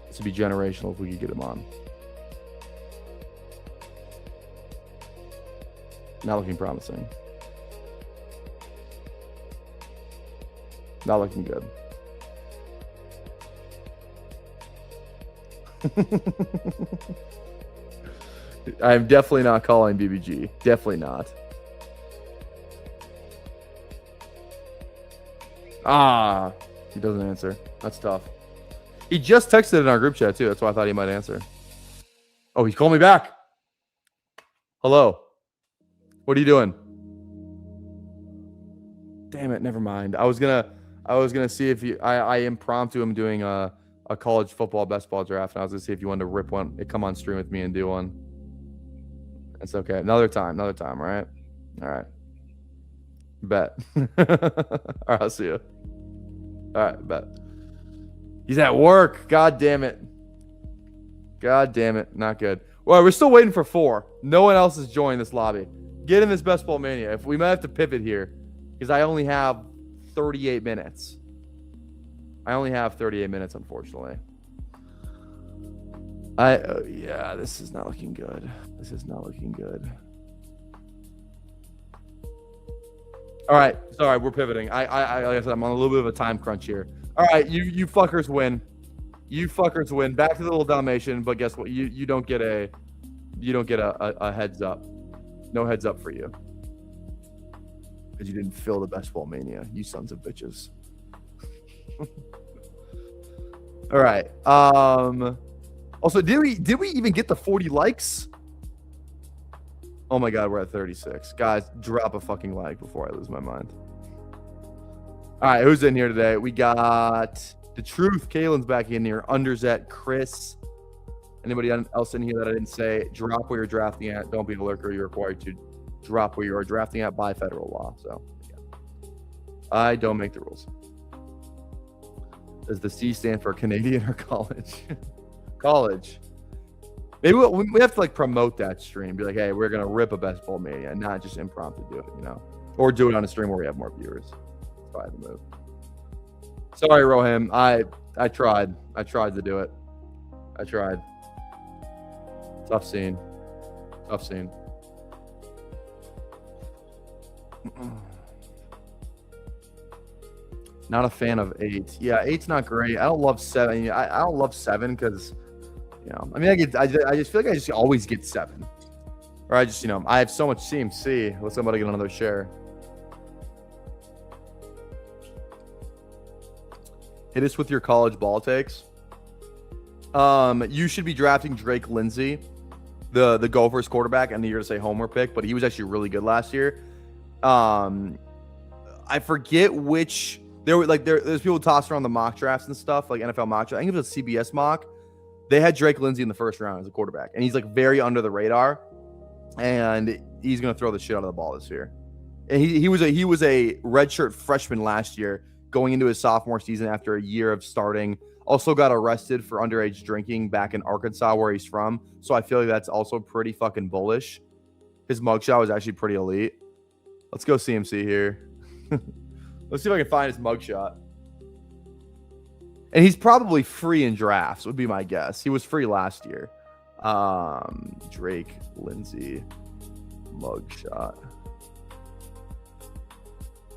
This would be generational if we could get him on. Not looking promising. Not looking good. I'm definitely not calling BBG. Definitely not. Ah, he doesn't answer. That's tough. He just texted in our group chat too. That's why I thought he might answer. Oh, he's calling me back. Hello. What are you doing? Damn it, never mind. I was gonna see if you I impromptu him doing a college football best ball draft, and I was gonna see if you wanted to rip one, come on stream with me and do one. It's okay. Another time, right? All right. Bet. All right, I'll see you. All right, bet. He's at work. God damn it. God damn it. Not good. Well, we're still waiting for 4. No one else has joined this lobby. Get in this Best Ball Mania. If we might have to pivot here because I only have 38 minutes. I only have 38 minutes, unfortunately. Yeah, this is not looking good. This is not looking good. All right, sorry, we're pivoting. Like I said, I'm on a little bit of a time crunch here. All right, you fuckers win. You fuckers win. Back to the little Dalmatian, but guess what? You don't get a heads up. No heads up for you. Because you didn't fill the Best Ball Mania, you sons of bitches. All right. Also, did we even get the 40 likes? Oh my god, we're at 36. Guys, drop a fucking like before I lose my mind. All right, who's in here today? We got The Truth. Kalen's back in here. Underzet, Chris. Anybody else in here that I didn't say? Drop where you're drafting at. Don't be a lurker. You're required to drop where you are drafting at by federal law. So, yeah. I don't make the rules. Does the C stand for Canadian or college? College. Maybe we have to like promote that stream. Be like, hey, we're gonna rip a Best Ball Mania, not just impromptu do it, you know, or do it on a stream where we have more viewers. That's probably the move. Sorry, Rohim. I tried. I tried to do it. I tried. Tough scene. Tough scene. Not a fan of 8. Yeah, 8's not great. I don't love 7. I don't love 7 because, you know, I mean, I just feel like I just always get 7. Or I just, you know, I have so much CMC. Let somebody get another share. Hit us with your college ball takes. You should be drafting Drake Lindsay, the Gophers quarterback, and the year to say homer pick, but he was actually really good last year. I forget which. There's people tossing around the mock drafts and stuff, like NFL mock drafts. I think it was a CBS mock. They had Drake Lindsay in the first round as a quarterback, and he's like very under the radar, and he's gonna throw the shit out of the ball this year. And he was a redshirt freshman last year, going into his sophomore season after a year of starting. Also got arrested for underage drinking back in Arkansas, where he's from. So I feel like that's also pretty fucking bullish. His mugshot was actually pretty elite. Let's go CMC here. Let's see if I can find his mugshot. And he's probably free in drafts, would be my guess. He was free last year. Drake Lindsay mugshot.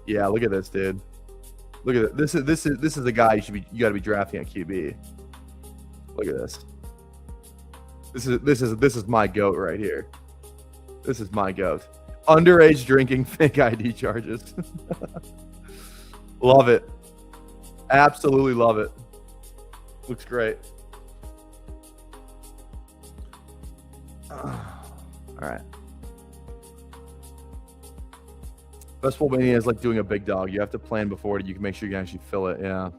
Yeah, look at this, dude. Look at it. This is the guy you got to be drafting at QB. Look at this. This is my goat right here. This is my goat. Underage drinking, fake ID charges. Love it. Absolutely love it. Looks great. All right. Best Bowl Mania is like doing a big dog. You have to plan before it. You can make sure you can actually fill it. Yeah.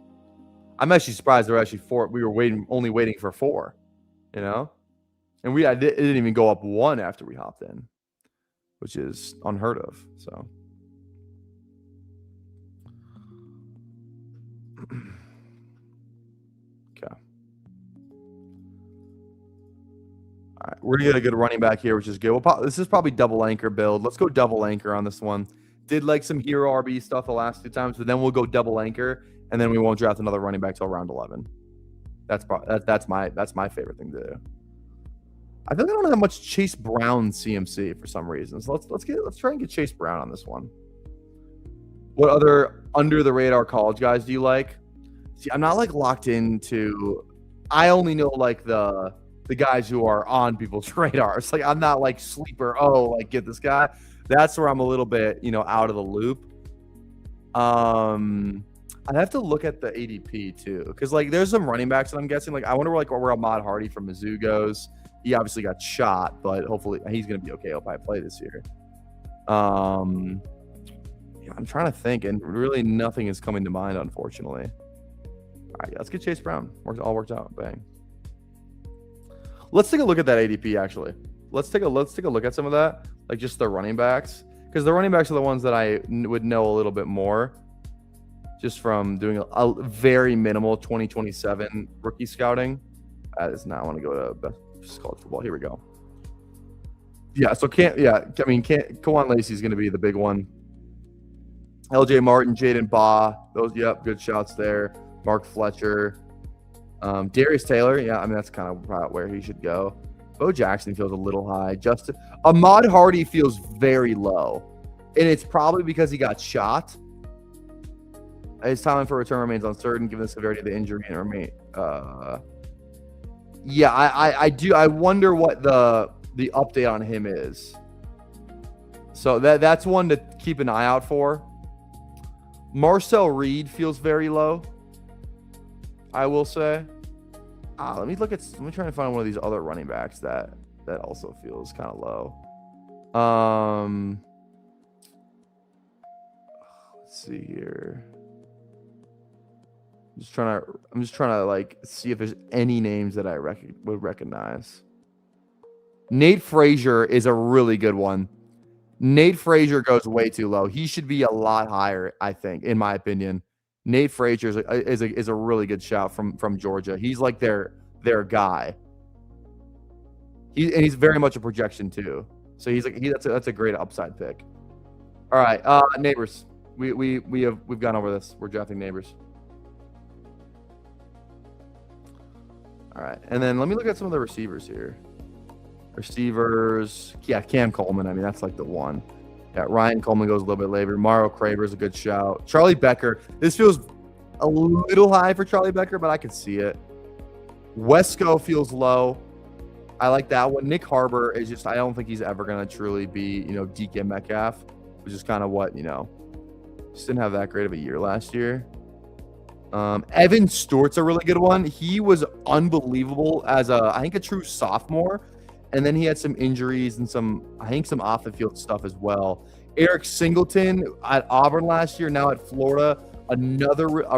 I'm actually surprised there were actually 4. We were only waiting for 4, you know? And it didn't even go up 1 after we hopped in, which is unheard of. So. Okay. All right. We're going to get a good running back here, which is good. This is probably double anchor build. Let's go double anchor on this one. Did like some hero RB stuff the last 2 times, but then we'll go double anchor, and then we won't draft another running back till round 11. That's my favorite thing to do. I feel like I don't have much Chase Brown CMC for some reason. So let's try and get Chase Brown on this one. What other under the radar college guys do you like? See, I'm not like locked into. I only know like the guys who are on people's radars. Like I'm not like sleeper. Oh, like get this guy. That's where I'm a little bit, out of the loop. I'd have to look at the ADP too, because like there's some running backs that I'm guessing. Like I wonder where Ahmad Hardy from Mizzou goes. He obviously got shot, but hopefully he's gonna be okay. Hope I play this year. I'm trying to think, and really nothing is coming to mind, unfortunately. All right, let's get Chase Brown. All worked out. Bang. Let's take a look at that ADP. Actually, let's take a look at some of that. Like just the running backs, because the running backs are the ones that I would know a little bit more just from doing a very minimal 2027 rookie scouting. That is not. I want to go to best college football. Here we go. Yeah, so Kawan Lacey is going to be the big one. LJ Martin, Jaden Baugh, those, good shouts there. Mark Fletcher, Darius Taylor, that's kind of about where he should go. Bo Jackson feels a little high. Ahmad Hardy feels very low, and it's probably because he got shot. His timeline for return remains uncertain given the severity of the injury and remain. I do. I wonder what the update on him is. So that's one to keep an eye out for. Marcel Reed feels very low, I will say. Let me try and find one of these other running backs that also feels kind of low. Let's see here. I'm just trying to like see if there's any names that I would recognize. Nate Frazier is a really good one. Nate Frazier goes way too low. He should be a lot higher, I think, in my opinion. Nate Frazier is a really good shout from Georgia. He's like their guy. He's very much a projection too. So that's a great upside pick. All right, Neighbors. We've gone over this. We're drafting Neighbors. All right, and then let me look at some of the receivers here. Receivers, Cam Coleman. That's like the one. Yeah, Ryan Coleman goes a little bit later. Mario Craver's a good shout. Charlie Becker. This feels a little high for Charlie Becker, but I can see it. Wesco feels low. I like that one. Nick Harbor is just, I don't think he's ever going to truly be, DK Metcalf, which is kind of what, just didn't have that great of a year last year. Evan Stewart's a really good one. He was unbelievable as I think a true sophomore. And then he had some injuries and some off the field stuff as well. Eric Singleton at Auburn last year, now at Florida, a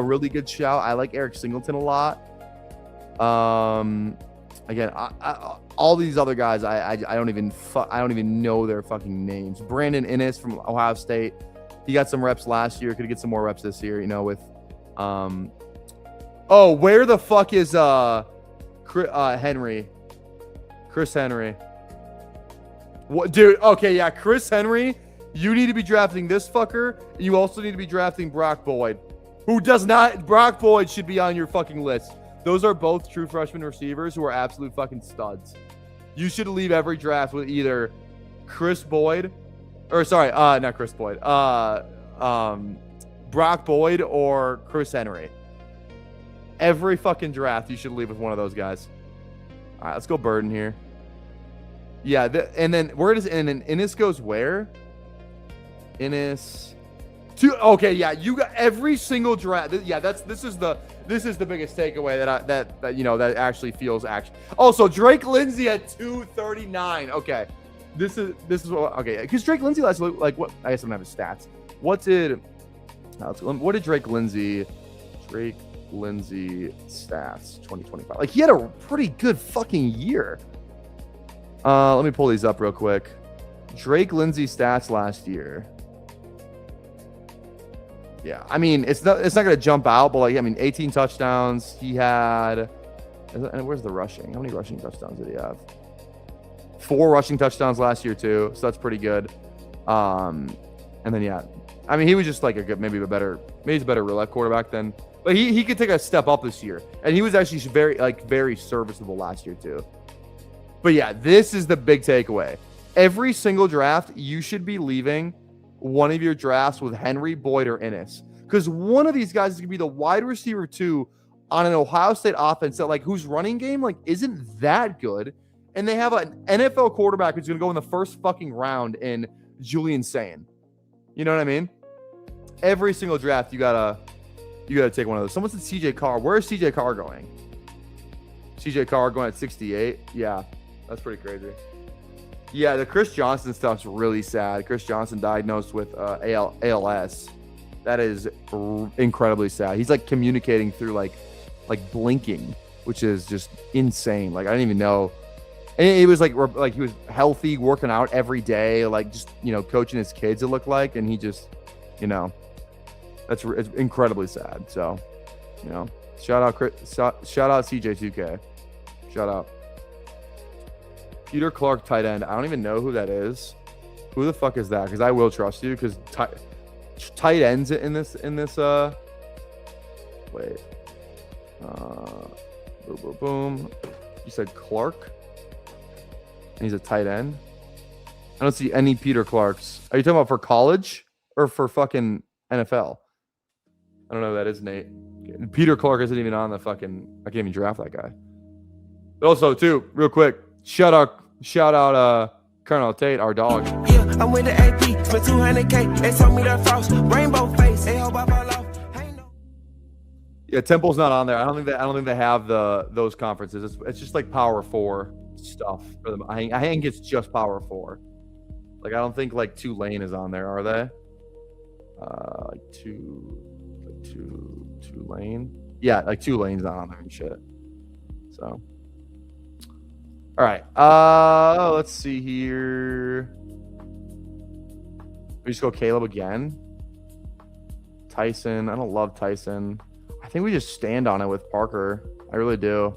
really good shout. I like Eric Singleton a lot. Again, all these other guys, I don't even know their fucking names. Brandon Innes from Ohio State, he got some reps last year. Could get some more reps this year. With where the fuck is Henry? Chris Henry. What, dude? Okay, yeah, Chris Henry. You need to be drafting this fucker. You also need to be drafting Brock Boyd. who does not. Brock Boyd should be on your fucking list. Those are both true freshman receivers who are absolute fucking studs. You should leave every draft with either Chris Boyd, or sorry, not Chris Boyd, Brock Boyd or Chris Henry. Every fucking draft, you should leave with one of those guys. All right, let's go Burden here. Yeah, and then where does Innis goes where? Innis. Okay, yeah, you got every single draft. Yeah, this is the biggest takeaway that actually feels action. Also, Drake Lindsay at 239. Okay, this is okay because Drake Lindsay last like what? I guess I don't have his stats. What did Drake Lindsay stats 2025? Like he had a pretty good fucking year. Let me pull these up real quick. Drake Lindsay stats last year. Yeah, I mean it's not gonna jump out, but like I mean 18 touchdowns. He had, and where's the rushing? How many rushing touchdowns did he have? 4 rushing touchdowns last year too, so that's pretty good. And then yeah, I mean he was just like maybe he's a better real life quarterback than, but he could take a step up this year, and he was actually very serviceable last year too. But yeah, this is the big takeaway. Every single draft, you should be leaving one of your drafts with Henry, Boyd, or Innis. Because one of these guys is going to be the wide receiver 2 on an Ohio State offense that whose running game isn't that good. And they have an NFL quarterback who's going to go in the first fucking round in Julian Sayin. You know what I mean? Every single draft, you gotta take one of those. Someone said CJ Carr. Where is CJ Carr going? CJ Carr going at 68. Yeah, that's pretty crazy. Yeah, the Chris Johnson stuff's really sad. Chris Johnson diagnosed with ALS. That is incredibly sad. He's communicating through like blinking, which is just insane. I didn't even know. And it was like he was healthy, working out every day, just coaching his kids. It looked like, and he just, it's incredibly sad. So, shout out CJ2K. Shout out. Peter Clark, tight end. I don't even know who that is. Who the fuck is that? Because I will trust you. Because tight ends in this. Wait. Boom, boom, boom. You said Clark, and he's a tight end. I don't see any Peter Clarks. Are you talking about for college or for fucking NFL? I don't know who that is, Nate. Peter Clark isn't even on the fucking. I can't even draft that guy. But also, too, real quick. Shout out, Colonel Tate, our dog. Yeah, I'm with the AP, spent 200K. They told me that frost, rainbow face. They hope I fall off. Yeah, Temple's not on there. I don't think they have those conferences. It's just Power 4 stuff for them. I think it's just Power 4. I don't think Tulane is on there, are they? Tulane. Yeah, Tulane's not on there and shit. So. All right. Let's see here. We just go Caleb again. Tyson. I don't love Tyson. I think we just stand on it with Parker. I really do.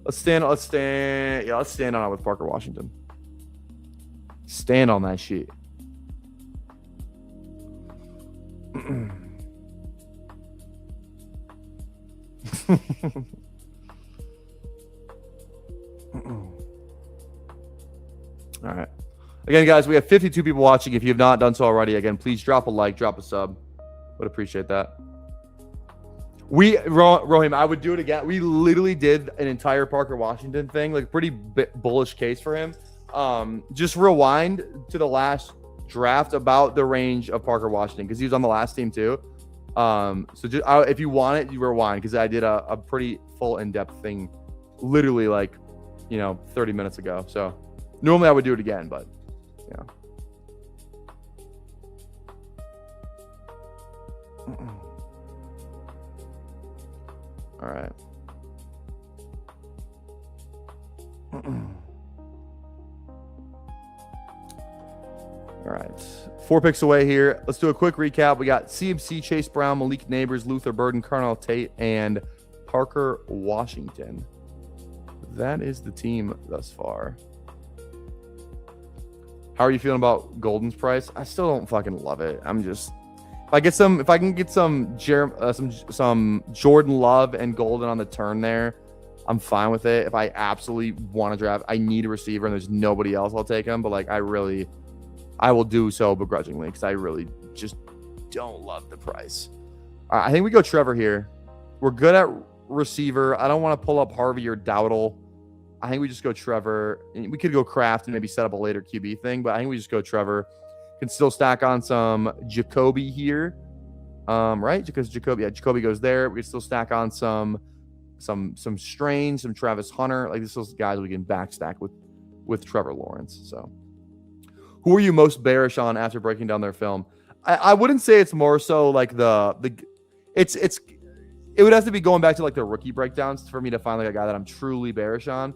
Let's stand on it with Parker Washington. Stand on that sheet. All right. Again, guys, we have 52 people watching. If you have not done so already, again, please drop a like, drop a sub. Would appreciate that. Rohim, I would do it again. We literally did an entire Parker Washington thing, pretty bullish case for him. Just rewind to the last draft about the range of Parker Washington because he was on the last team too. So just if you want it, you rewind because I did a pretty full in-depth thing, literally 30 minutes ago. So normally I would do it again, but yeah. All right. All right. 4 picks away here. Let's do a quick recap. We got CMC, Chase Brown, Malik Neighbors, Luther Burden, Carnell Tate, and Parker Washington. That is the team thus far. How are you feeling about Golden's price? I still don't fucking love it. If I can get some Jordan Love and Golden on the turn there, I'm fine with it. If I absolutely want to draft, I need a receiver and there's nobody else, I'll take him. But like, I will do so begrudgingly because I really just don't love the price. All right, I think we go Trevor here. We're good at receiver. I don't want to pull up Harvey or Dowdle. I think we just go Trevor. We could go Kraft and maybe set up a later QB thing, but I think we just go Trevor. Can still stack on some Jacoby here, right? Because Jacoby goes there. We can still stack on some Strange, some Travis Hunter. Like, this is guys we can backstack with Trevor Lawrence. So, who are you most bearish on after breaking down their film? I wouldn't say it's more so like it would have to be going back to like the rookie breakdowns for me to find like a guy that I'm truly bearish on.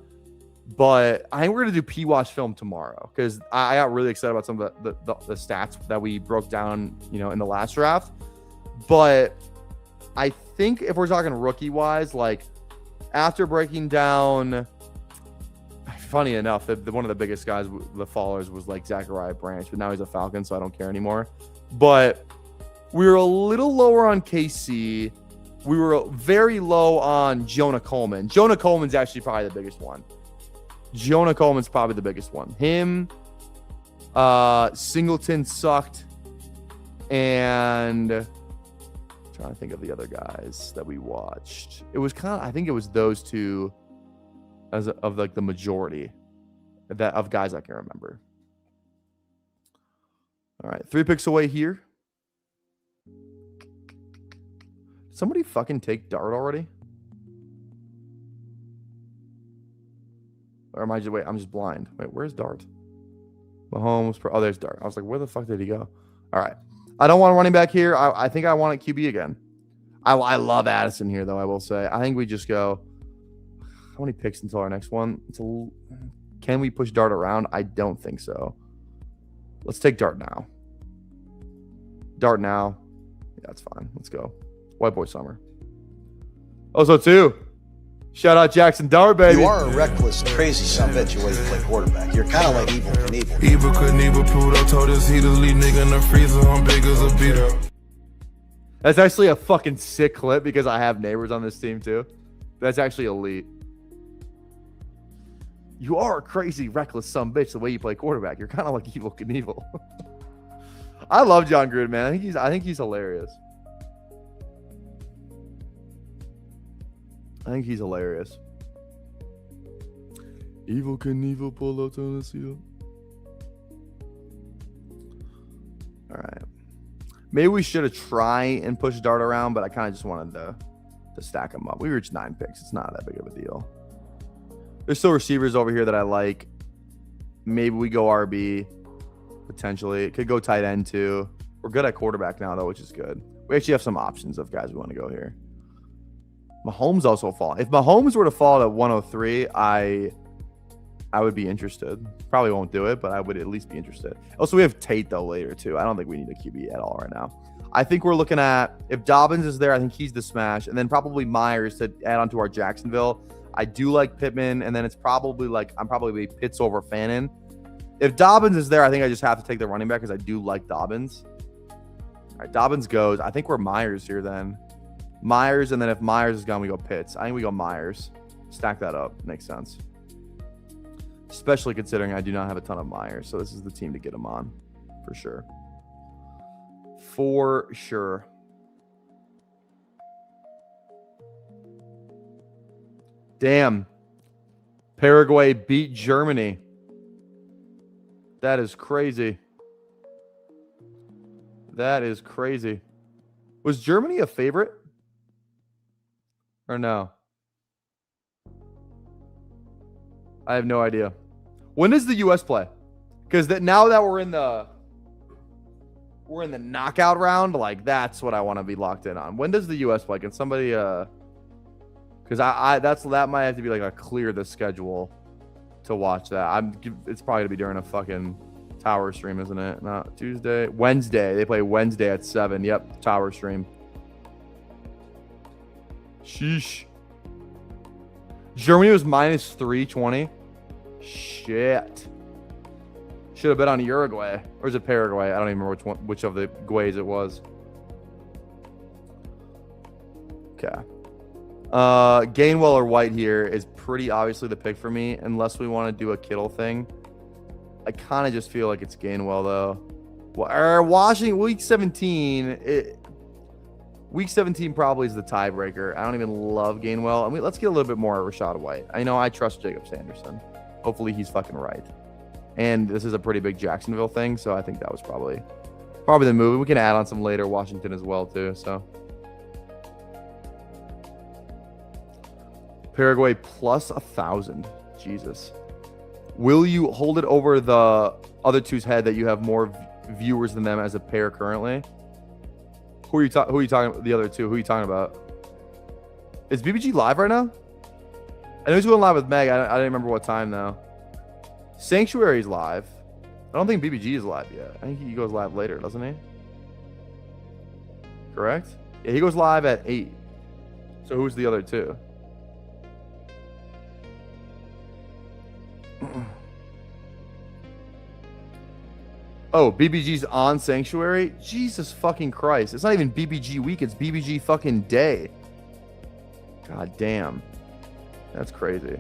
But I think we're going to do P-Watch film tomorrow because I got really excited about some of the stats that we broke down, in the last draft. But I think if we're talking rookie-wise, like after breaking down, funny enough, one of the biggest guys, the followers, was like Zachariah Branch, but now he's a Falcon, so I don't care anymore. But we were a little lower on KC. We were very low on Jonah Coleman. Jonah Coleman's actually probably the biggest one. Him, Singleton sucked, and I'm trying to think of the other guys that we watched. It was I think it was those two of like the majority of guys I can remember. All right, 3 picks away here. Somebody fucking take Dart already? Or am I just I'm just blind. Wait, where's Dart? Mahomes. There's Dart. I was like, where the fuck did he go? All right. I don't want a running back here. I think I want a QB again. I love Addison here, though, I will say. I think we just go. How many picks until our next one? Can we push Dart around? I don't think so. Let's take Dart now. Yeah, that's fine. Let's go. White Boy Summer. Also, too. Shout out Jackson Dart, baby. You are a reckless, crazy son of a bitch the way you play quarterback. You're kind of like Evil Knievel. Evil Knievel, Pluto told us he just leave nigga in the freezer. I'm big as a beater. That's actually a fucking sick clip because I have neighbors on this team, too. That's actually elite. You are a crazy, reckless son of a bitch the way you play quarterback. You're kind of like Evil Knievel. I love John Gruden, man. I think he's hilarious. Evil Knievel pull out on the seal. All right. Maybe we should have tried and pushed Dart around, but I kind of just wanted to stack him up. We reached 9 picks. It's not that big of a deal. There's still receivers over here that I like. Maybe we go RB, potentially. It could go tight end, too. We're good at quarterback now, though, which is good. We actually have some options of guys we want to go here. Mahomes also fall. If Mahomes were to fall at 103, I would be interested. Probably won't do it, but I would at least be interested. Also, we have Tate, though, later, too. I don't think we need a QB at all right now. I think we're looking at, if Dobbins is there, I think he's the smash. And then probably Myers to add on to our Jacksonville. I do like Pittman, and then it's probably like, I'm probably Pitts over Fannin. If Dobbins is there, I think I just have to take the running back because I do like Dobbins. All right, Dobbins goes. I think we're Myers here then. Myers, and then if Myers is gone, we go Pitts. I think we go Myers. Stack that up. Makes sense. Especially considering I do not have a ton of Myers, so this is the team to get him on. For sure. For sure. Damn. Paraguay beat Germany. That is crazy. That is crazy. Was Germany a favorite? Or no? I have no idea. When does the U.S. play? Because now that we're in the knockout round, like that's what I want to be locked in on. When does the U.S. play? Can somebody because that might have to be like a clear the schedule to watch that. It's probably gonna be during a fucking tower stream, isn't it? Not Tuesday, Wednesday. They play Wednesday at 7. Yep, tower stream. Sheesh. Germany was minus 320. Shit. Should have bet on Uruguay. Or is it Paraguay? I don't even remember which of the Guays it was. Okay. Gainwell or White here is pretty obviously the pick for me, unless we want to do a Kittle thing. I kind of just feel like it's Gainwell though. Washington week 17. Week 17 probably is the tiebreaker. I don't even love Gainwell. I mean, let's get a little bit more Rashad White. I know I trust Jacob Sanderson. Hopefully he's fucking right. And this is a pretty big Jacksonville thing, so I think that was probably the move. We can add on some later Washington as well too. So Paraguay plus 1,000. Jesus. Will you hold it over the other two's head that you have more viewers than them as a pair currently? Who are you talking? The other two? Who are you talking about? Is BBG live right now? I know he's going live with Meg. I didn't remember what time though. Sanctuary's live. I don't think BBG is live yet. I think he goes live later, doesn't he? Correct? Yeah, he goes live at 8. So who's the other two? Oh, BBG's on Sanctuary? Jesus fucking Christ. It's not even BBG week. It's BBG fucking day. God damn. That's crazy.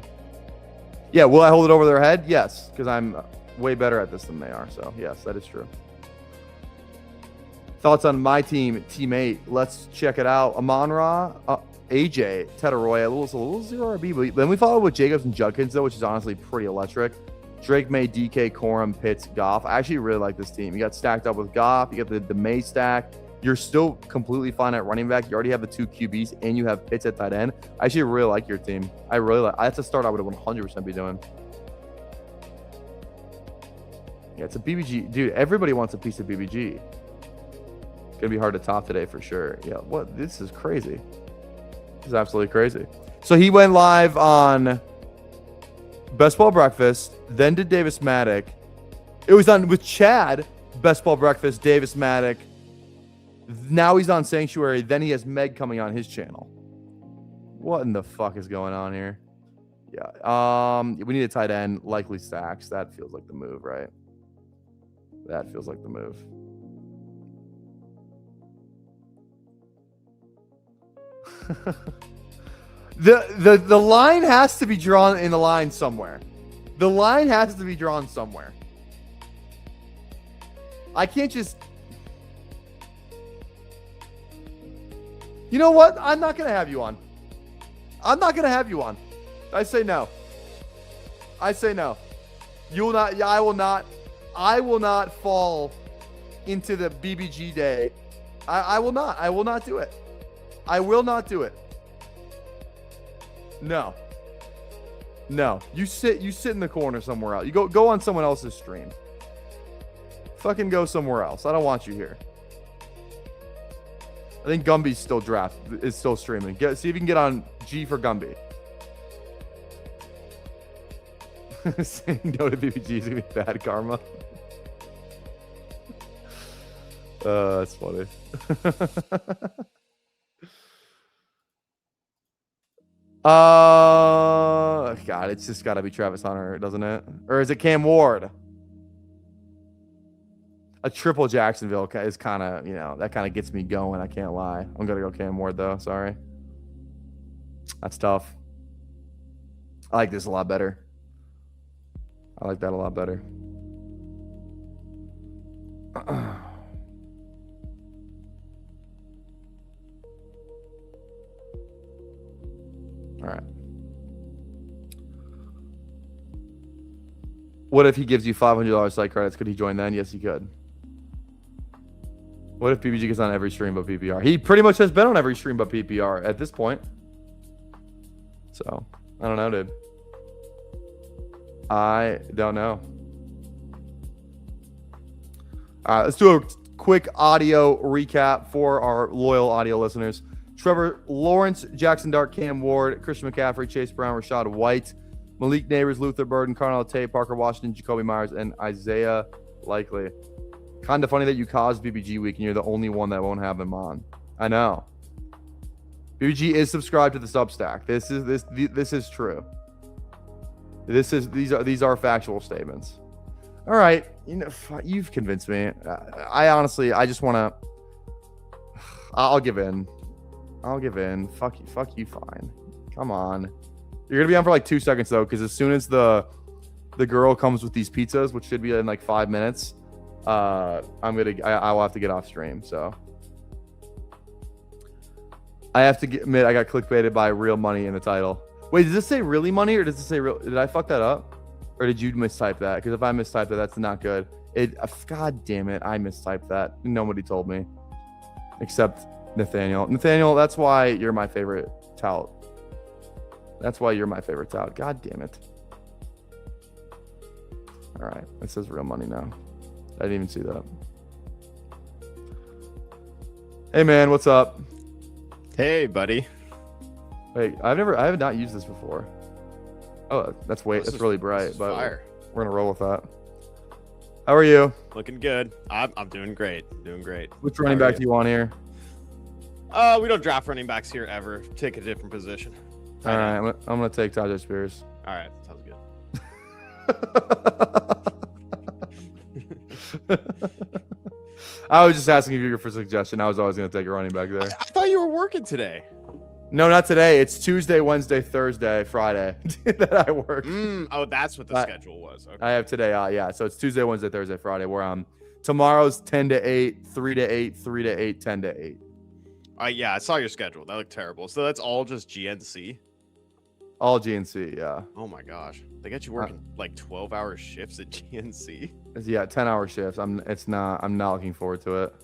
Yeah, will I hold it over their head? Yes, because I'm way better at this than they are. So, yes, that is true. Thoughts on my team, Team 8. Let's check it out. Amon-Ra, AJ, Tetairoa, a little 0 RB. But then we followed with Jacobs and Judkins, though, which is honestly pretty electric. Drake, May, DK, Corum, Pitts, Goff. I actually really like this team. You got stacked up with Goff. You got the May stack. You're still completely fine at running back. You already have the 2 QBs, and you have Pitts at tight end. I actually really like your team. I really like. That's a start I would 100% be doing. Yeah, it's a BBG. Dude, everybody wants a piece of BBG. It's going to be hard to top today for sure. Yeah, what? This is crazy. This is absolutely crazy. So he went live on Best Ball Breakfast, then did Davis Maddock. It was on with Chad, Best Ball Breakfast, Davis Maddock. Now he's on Sanctuary. Then he has Meg coming on his channel. What in the fuck is going on here? Yeah. We need a tight end, likely Stacks. That feels like the move, right? That feels like the move. The line has to be drawn in the line somewhere. The line has to be drawn somewhere. I can't just. You know what? I'm not going to have you on. I'm not going to have you on. I say no. I say no. You will not. I will not. I will not fall into the BBG day. I will not. I will not do it. I will not do it. No. No. You sit in the corner somewhere else. You go on someone else's stream. Fucking go somewhere else. I don't want you here. I think Gumby's still streaming. See if you can get on G for Gumby. Saying no to BBG is gonna be bad karma. That's funny. God, it's just got to be Travis Hunter, doesn't it? Or is it Cam Ward? A triple Jacksonville is kind of, that kind of gets me going. I can't lie. I'm going to go Cam Ward, though. Sorry. That's tough. I like this a lot better. I like that a lot better. All right. What if he gives you $500 site credits? Could he join then? Yes, he could. What if BBG gets on every stream but PPR? He pretty much has been on every stream but PPR at this point. So, I don't know, dude. I don't know. All right, let's do a quick audio recap for our loyal audio listeners. Trevor Lawrence, Jackson Dart, Cam Ward, Christian McCaffrey, Chase Brown, Rashad White, Malik Neighbors, Luther Burden, Carnell Tate, Parker Washington, Jacoby Myers, and Isaiah Likely. Kind of funny that you caused BBG week and you're the only one that won't have him on. I know. BBG is subscribed to the Substack. This is true. These are factual statements. All right, you've convinced me. I honestly, I just want to. I'll give in. I'll give in. Fuck you. Fuck you. Fine. Come on. You're gonna be on for like 2 seconds though, because as soon as the girl comes with these pizzas, which should be in like 5 minutes, I will have to get off stream. So I have to admit I got clickbaited by real money in the title. Wait, does this say really money or does it say real? Did I fuck that up, or did you mistype that? Because if I mistyped that, that's not good. God damn it, I mistyped that. Nobody told me, except Nathaniel. Nathaniel, that's why you're my favorite tout. That's why you're my favorite tout. God damn it. All right, it says real money now. I didn't even see that. Hey man, what's up? Hey buddy. Wait, I have not used this before. Oh, that's really bright, but fire. We're gonna roll with that. How are you? Looking good. I'm doing great. Doing great. Which running back do you want here? We don't draft running backs here ever. Take a different position. All right, I'm gonna take Tajay Spears. All right, sounds good. I was just asking you for a suggestion. I was always gonna take a running back there. I thought you were working today. No, not today. It's Tuesday, Wednesday, Thursday, Friday that I work. Oh, that's what the schedule was. Okay. I have today. Yeah. So it's Tuesday, Wednesday, Thursday, Friday. Where tomorrow's 10 to 8, 3 to 8, 3 to 8, 10 to 8. Yeah, I saw your schedule. That looked terrible. So that's all just GNC. All GNC, yeah. Oh my gosh, they got you working like 12-hour shifts at GNC. Yeah, 10-hour shifts. I'm not looking forward to it.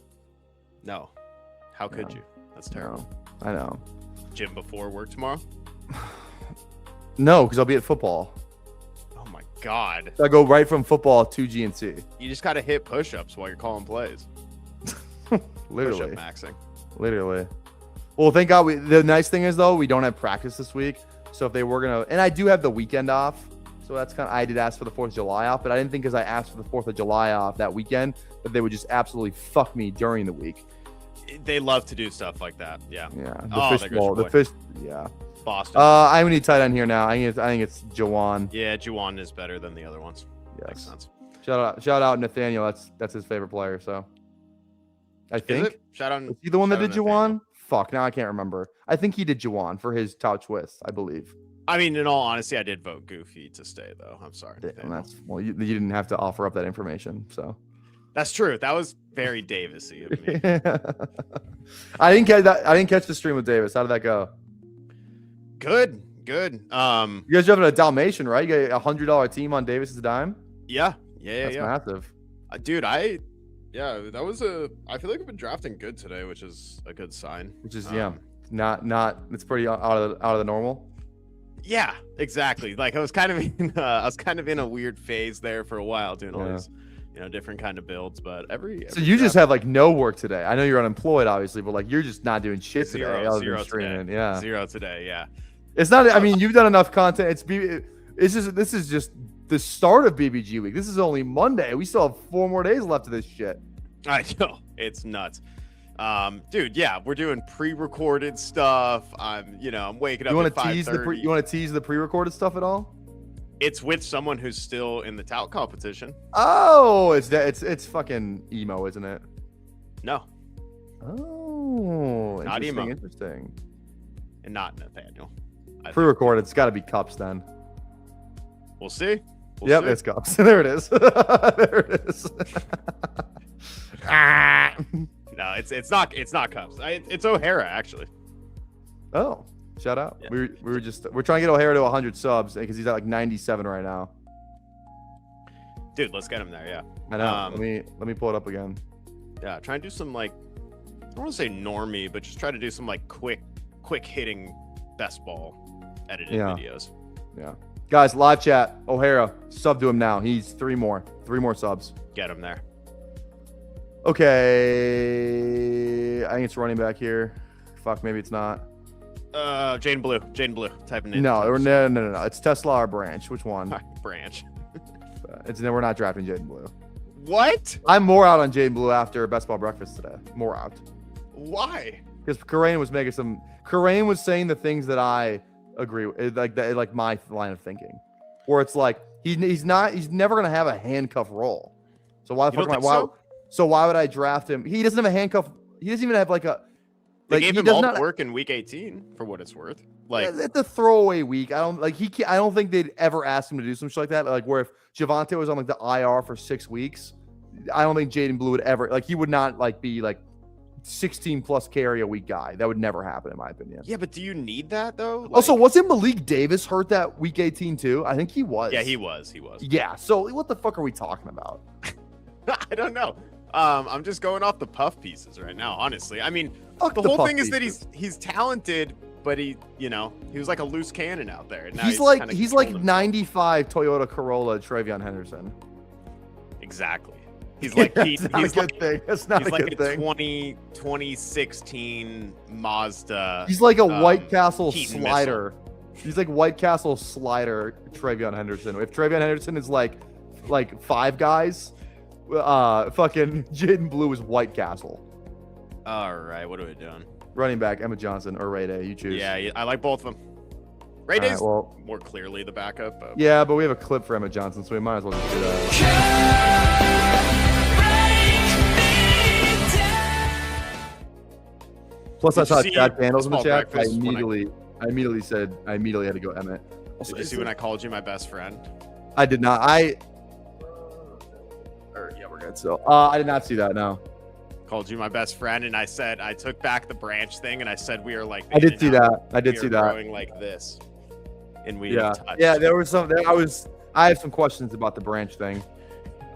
No, how could you? That's terrible. No, I know. Gym before work tomorrow? No, because I'll be at football. Oh my god. So I go right from football to GNC. You just gotta hit push-ups while you're calling plays. Literally. Push-up maxing. Literally. Well, thank God. The nice thing is though, we don't have practice this week. So if they were gonna, and I do have the weekend off, so that's I did ask for the 4th of July off, but I didn't think because I asked for the 4th of July off that weekend that they would just absolutely fuck me during the week. They love to do stuff like that. Yeah. Yeah. The fish. Yeah. Boston. I need tight end here now. I think it's Jawan. Yeah, Juwan is better than the other ones. Yes. Makes sense. Shout out Nathaniel. That's his favorite player. So I think. Shout out. Is he the one that did Jawan? Fuck, now I can't remember. I think he did Jawan for his tout twist, I believe. I mean, in all honesty, I did vote Goofy to stay, though. I'm sorry. Well, you didn't have to offer up that information, so. That's true. That was very Davis-y of me. I didn't catch the stream with Davis. How did that go? Good. You guys driving a Dalmatian, right? You got a $100 team on Davis's dime. Yeah. That's massive. Dude, I feel like I've been drafting good today, which is a good sign. Which is not. It's pretty out of the normal. Yeah, exactly. Like I was kind of in a weird phase there for a while, doing all these, different kind of builds. But every so you just have like no work today. I know you're unemployed, obviously, but like you're just not doing shit zero today. Yeah, 0 today. Yeah, it's not. I mean, you've done enough content. This is just the start of BBG week. This is only Monday. We still have 4 more days left of this shit. I know, it's nuts. Dude, yeah, we're doing pre-recorded stuff. I'm waking up at 5:30. You want to tease the pre-recorded stuff at all? It's with someone who's still in the tout competition. Oh, it's fucking emo, isn't it? No. Oh, not emo. Interesting. And not Nathaniel. Pre-recorded. It's got to be Cups then. We'll see. Yep, it's Cups. There it is. There it is. No, it's not Cups. It's O'Hara actually. Oh, shout out. Yeah. We're trying to get O'Hara to 100 subs because he's at like 97 right now. Dude, let's get him there. Yeah. I know. Let me pull it up again. Yeah, try and do some like, I don't want to say normie, but just try to do some like quick hitting best ball edited videos. Yeah. Guys, live chat. O'Hara, sub to him now. He's 3 more subs. Get him there. Okay, I think it's running back here. Fuck, maybe it's not. Jaden Blue. Typing in. No. It's Tesla or Branch. Which one? Branch. We're not drafting Jaden Blue. What? I'm more out on Jaden Blue after Best Ball Breakfast today. More out. Why? Because Karain was saying the things that I agree with, like my line of thinking, where it's like he's never gonna have a handcuff role. So why the fuck am I? So why would I draft him? He doesn't have a handcuff. He doesn't even have like a. They Like gave he him does all not the work in week 18 for what it's worth. Like, it's a throwaway week. I don't think they'd ever ask him to do some shit like that. Like where if Javonte was on like the IR for 6 weeks, I don't think Jaden Blue would ever he would not be 16 plus carry a week guy. That would never happen in my opinion. yeah, but do you need that though? Also, wasn't Malik Davis hurt that week 18 too? I think he was. Yeah, he was. Yeah. So what the fuck are we talking about? I don't know. I'm just going off the puff pieces right now, honestly. I mean, Fuck the the whole puff thing is that pieces. he's talented, but he was like a loose cannon out there. And now He's kinda like controlled himself. 95 Toyota Corolla Travion Henderson. Exactly. He's like That's not a good thing. That's not he's a like good a thing. 2016 Mazda. He's like a White Castle Keaton slider. He's like White Castle slider Travion Henderson. If Travion Henderson is like five guys, fucking Jaden Blue is White Castle. All right, what are we doing? Running back Emma Johnson or Ray Day, you choose. Yeah, I like both of them. Ray All right, Day's well, more clearly the backup. But yeah, but we have a clip for Emma Johnson, so we might as well just do that. Plus, I Did you saw see Chad Daniels in the Small chat. I Breakfast when I immediately had to go Emmett. Also, did you see when I called you my best friend? I did not. Yeah, we're good. So, I did not see that. No, Called you my best friend, and I said I took back the branch thing, and I said we are like. I did see now. that. I did We see are that. growing like this, and we Yeah, touched. yeah. There was some. I have some questions about the branch thing.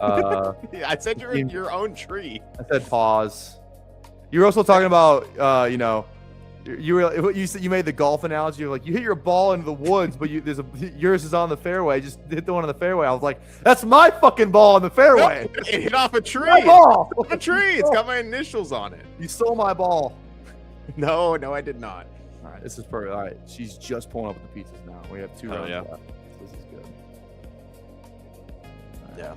Yeah, I said you're in- your own tree. I said pause. You were also talking about, you said you made the golf analogy. You're like, you hit your ball into the woods, but yours is on the fairway. Just hit the one on the fairway. I was like, that's my fucking ball on the fairway. It hit off a tree. My ball. It's off a tree. It's got my initials on it. You stole my ball. No, I did not. All right, this is perfect. All right, she's just pulling up with the pizzas now. We have 2 rounds yeah. left. This is good. Yeah.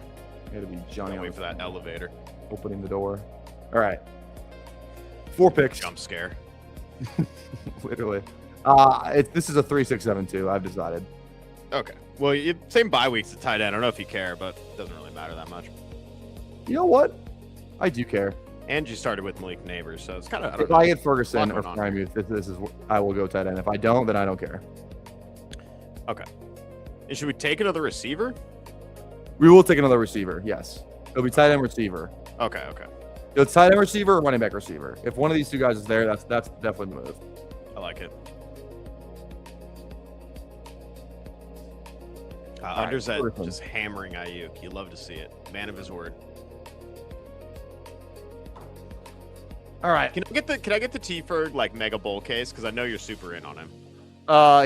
Got to be Johnny Can't on wait for that elevator. opening the door. All right. 4 picks. Jump scare. Literally. This is a 3-6-7-2. I've decided. Okay. Well, same bye weeks at tight end. I don't know if you care, but it doesn't really matter that much. You know what? I do care. And you started with Malik Neighbors, so it's kind of. If I get Ferguson or Lot going on. Freiermuth, this is I will go tight end. If I don't, then I don't care. Okay. And should we take another receiver? We will take another receiver. Yes, it'll be tight end receiver. Okay. It's tight end receiver or running back receiver. If one of these two guys is there, that's definitely the move. I like it. Unders at Ferguson. just hammering Ayuk. You love to see it. Man of his word. All right. Can I get the T-Ferg mega bowl case? Because I know you're super in on him.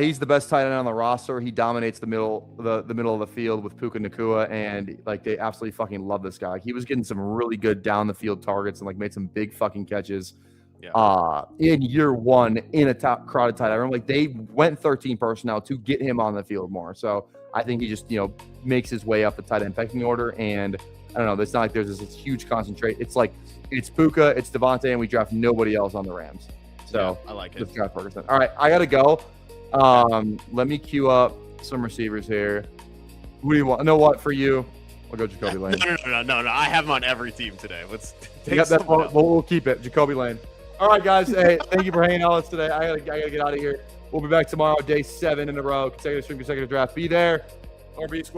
He's the best tight end on the roster. He dominates the middle of the field with Puka Nacua, and they absolutely fucking love this guy. He was getting some really good down the field targets and made some big fucking catches. Yeah. In year one in a top crowded tight end room. They went 13 personnel to get him on the field more. So I think he just makes his way up the tight end pecking order. And I don't know. It's not like there's this huge concentrate. It's it's Puka, it's Devontae, and we draft nobody else on the Rams. So I like it. this guy Ferguson. All right, I gotta go. Let me queue up some receivers here. Who do you want? Know what for you? I'll go Jacoby Lane. No. I have him on every team today. Let's take That's someone else. we'll keep it. Jacoby Lane. All right, guys. Hey, thank you for hanging out with us today. I gotta get out of here. We'll be back tomorrow, day 7 in a row, consecutive draft. Be there or be square.